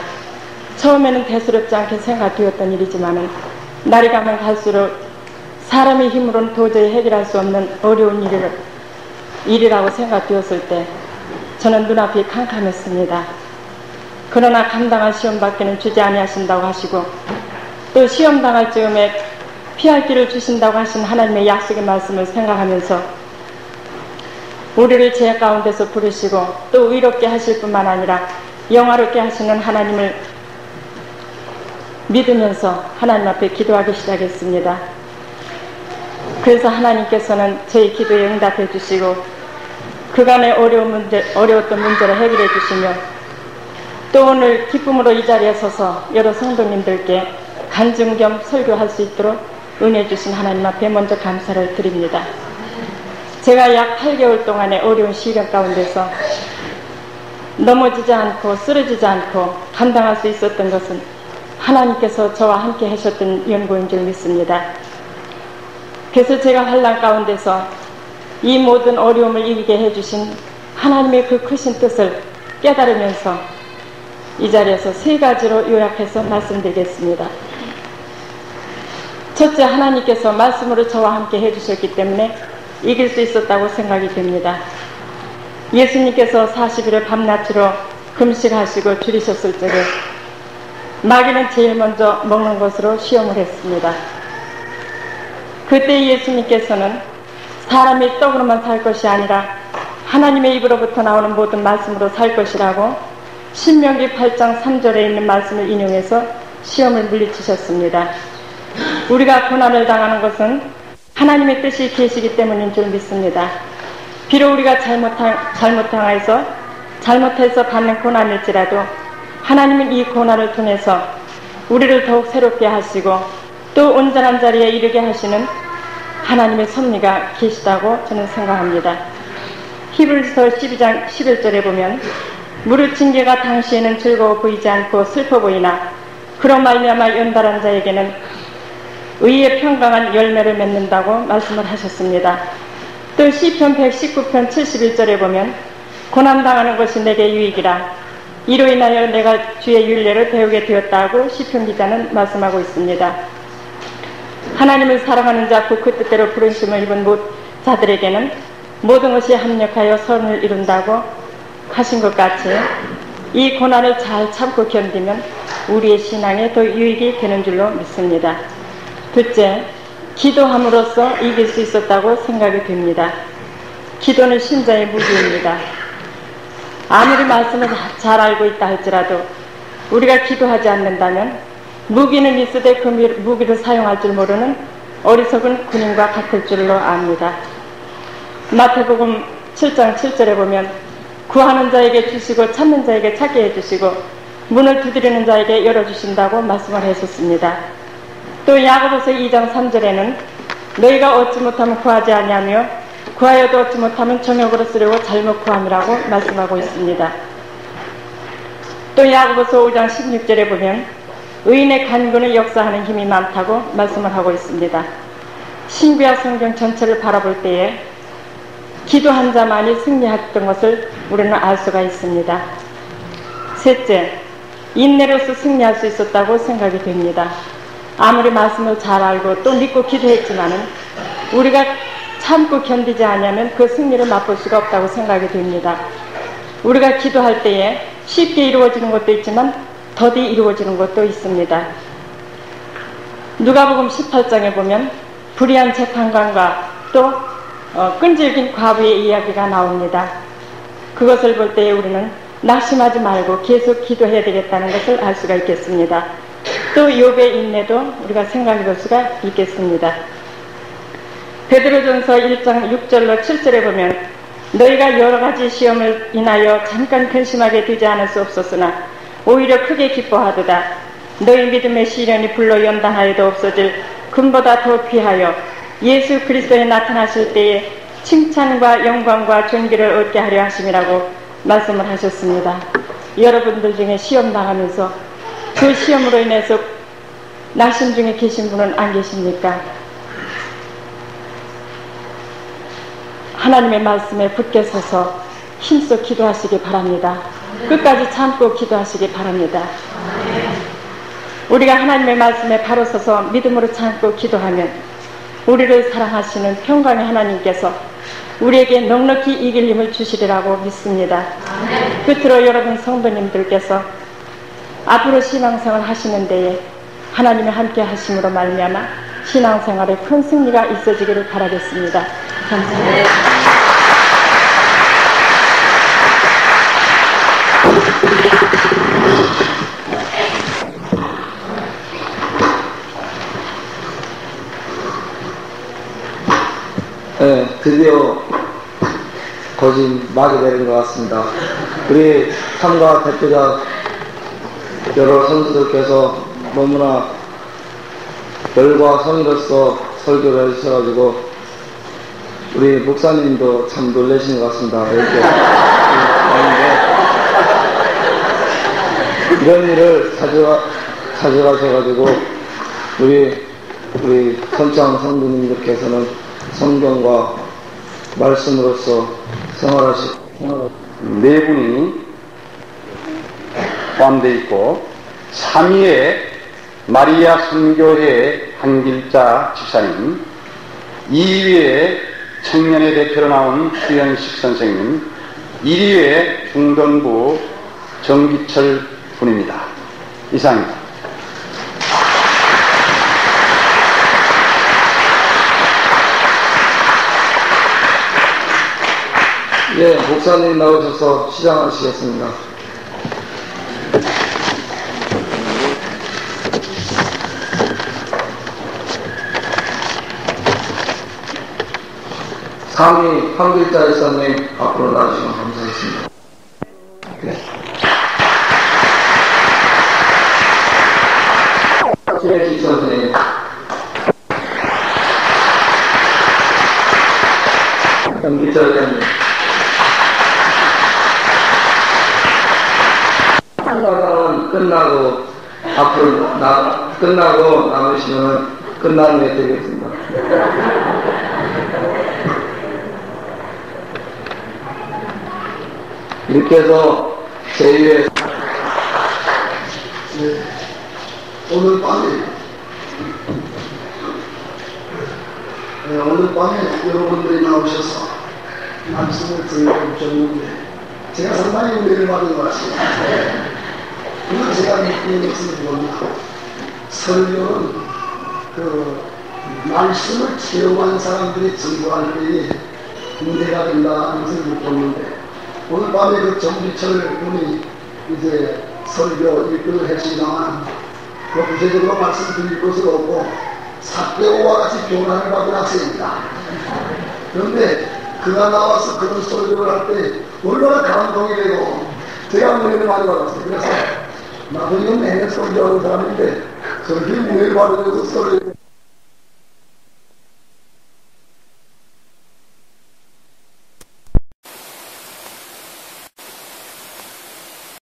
S9: 처음에는 대수롭지 않게 생각되었던 일이지만 날이 가면 갈수록 사람의 힘으로는 도저히 해결할 수 없는 어려운 일이라고 생각되었을 때 저는 눈앞이 캄캄했습니다. 그러나 감당할 시험밖에는 주지 아니하신다고 하시고 또 시험 당할 즈음에 피할 길을 주신다고 하신 하나님의 약속의 말씀을 생각하면서 우리를 죄 가운데서 부르시고 또 의롭게 하실 뿐만 아니라 영화롭게 하시는 하나님을 믿으면서 하나님 앞에 기도하기 시작했습니다. 그래서 하나님께서는 저희 기도에 응답해 주시고 그간의 어려웠던 문제를 해결해 주시며 또 오늘 기쁨으로 이 자리에 서서 여러 성도님들께 간증 겸 설교할 수 있도록 은혜 주신 하나님 앞에 먼저 감사를 드립니다. 제가 약 8개월 동안의 어려운 시련 가운데서 넘어지지 않고 쓰러지지 않고 감당할 수 있었던 것은 하나님께서 저와 함께 하셨던 연고인 줄 믿습니다. 그래서 제가 환난 가운데서 이 모든 어려움을 이기게 해주신 하나님의 그 크신 뜻을 깨달으면서 이 자리에서 3가지로 요약해서 말씀드리겠습니다. 첫째, 하나님께서 말씀으로 저와 함께 해주셨기 때문에 이길 수 있었다고 생각이 됩니다. 예수님께서 40일을 밤낮으로 금식하시고 줄이셨을 적에 마귀는 제일 먼저 먹는 것으로 시험을 했습니다. 그때 예수님께서는 사람이 떡으로만 살 것이 아니라 하나님의 입으로부터 나오는 모든 말씀으로 살 것이라고 신명기 8장 3절에 있는 말씀을 인용해서 시험을 물리치셨습니다. 우리가 고난을 당하는 것은 하나님의 뜻이 계시기 때문인 줄 믿습니다. 비록 우리가 잘못해서 받는 고난일지라도 하나님은 이 고난을 통해서 우리를 더욱 새롭게 하시고 또 온전한 자리에 이르게 하시는 하나님의 섭리가 계시다고 저는 생각합니다. 히브리서 12장 11절에 보면 무릇 징계가 당시에는 즐거워 보이지 않고 슬퍼 보이나 그런 말미암아 연달한 자에게는 의의 평강한 열매를 맺는다고 말씀을 하셨습니다. 또 시편 119편 71절에 보면 고난당하는 것이 내게 유익이라 이로 인하여 내가 주의 율례를 배우게 되었다고 시편 기자는 말씀하고 있습니다. 하나님을 사랑하는 자 그 뜻대로 부르심을 입은 자들에게는 모든 것이 합력하여 선을 이룬다고 하신 것 같이 이 고난을 잘 참고 견디면 우리의 신앙에 더 유익이 되는 줄로 믿습니다. 둘째, 기도함으로써 이길 수 있었다고 생각이 됩니다. 기도는 신자의 무기입니다. 아무리 말씀을 잘 알고 있다 할지라도 우리가 기도하지 않는다면 무기는 있으되 그 무기를 사용할 줄 모르는 어리석은 군인과 같을 줄로 압니다. 마태복음 7장 7절에 보면 구하는 자에게 주시고 찾는 자에게 찾게 해주시고 문을 두드리는 자에게 열어주신다고 말씀을 하셨습니다. 또 야고보서 2장 3절에는 너희가 얻지 못하면 구하지 아니하며 구하여도 얻지 못하면 정욕으로 쓰려고 잘못 구함이라고 말씀하고 있습니다. 또 야고보서 5장 16절에 보면 의인의 간구는 역사하는 힘이 많다고 말씀을 하고 있습니다. 신구약 성경 전체를 바라볼 때에 기도한 자만이 승리했던 것을 우리는 알 수가 있습니다. 셋째, 인내로서 승리할 수 있었다고 생각이 됩니다. 아무리 말씀을 잘 알고 또 믿고 기도했지만은 우리가 참고 견디지 않으면 그 승리를 맛볼 수가 없다고 생각이 됩니다. 우리가 기도할 때에 쉽게 이루어지는 것도 있지만 더디 이루어지는 것도 있습니다. 누가복음 18장에 보면 불의한 재판관과 또 끈질긴 과부의 이야기가 나옵니다. 그것을 볼 때에 우리는 낙심하지 말고 계속 기도해야 되겠다는 것을 알 수가 있겠습니다. 또 욥의 인내도 우리가 생각해 볼 수가 있겠습니다. 베드로전서 1장 6절로 7절에 보면 너희가 여러 가지 시험을 인하여 잠깐 근심하게 되지 않을 수 없었으나 오히려 크게 기뻐하도다. 너희 믿음의 시련이 불로 연단하여도 없어질 금보다 더 귀하여 예수 그리스도에 나타나실 때에 칭찬과 영광과 존귀를 얻게 하려 하심이라고 말씀을 하셨습니다. 여러분들 중에 시험 당하면서 그 시험으로 인해서 낙심 중에 계신 분은 안 계십니까? 하나님의 말씀에 굳게 서서 힘써 기도하시기 바랍니다. 끝까지 참고 기도하시기 바랍니다. 우리가 하나님의 말씀에 바로 서서 믿음으로 참고 기도하면 우리를 사랑하시는 평강의 하나님께서 우리에게 넉넉히 이길 힘을 주시리라고 믿습니다. 끝으로 여러분 성도님들께서 앞으로 신앙생활 하시는 데에 하나님의 함께 하심으로 말미암아 신앙생활에 큰 승리가 있어지기를 바라겠습니다. 감사합니다.
S1: 네, 드디어 거짓말이 되는 것 같습니다. 우리 참가 대표자 여러 선수들께서 너무나 열과 성의로서 설교를 해주셔가지고 우리 목사님도 참 놀라시는 것 같습니다. 이렇게 하는데 이런 일을 자주 하셔가지고 우리 선창 성도님들께서는 성경과 말씀으로서 생활하시고
S10: 네 분이 포함되어 있고 3위에 마리아 선교회 한길자 집사님, 2위에 청년의 대표로 나온 수연식 선생님, 1위에 중동부 정기철 분입니다. 이상입니다.
S1: 예, 목사님 나오셔서 시작하시겠습니다. 상위 한글자 이사님 앞으로 나와주시면 감사하겠습니다. 네. 수혜식 선생님, 한글자 이사님, 참가상은 끝나고 앞으로 끝나고 남으시면 끝나는 게 되겠습니다. 이렇게 해서 제2회
S11: 오늘 밤에 여러분들이 나오셔서 말씀을 들려주셨는데 제가 상당히 은혜를 받은 것 같습니다. 그리고 제가 느끼는 것은 뭡니까? 설교는 그 말씀을 체험한 사람들이 전부할 때에 문제가 된다는 것을 느꼈는데 오늘 밤에 그 정비철 분이 이제 설교 이끌어 했습니다만 그 구체적으로 말씀드릴 것은 없고 사개오와 같이 교훈을 받은 학생입니다. 그런데 그가 나와서 그런 설교를 할 때 얼마나 감동이 되고 제가 은혜를 많이 받았어요. 그래서 나도 이건 매년 설교하는 사람인데 설교를 은혜를 받으면서 설교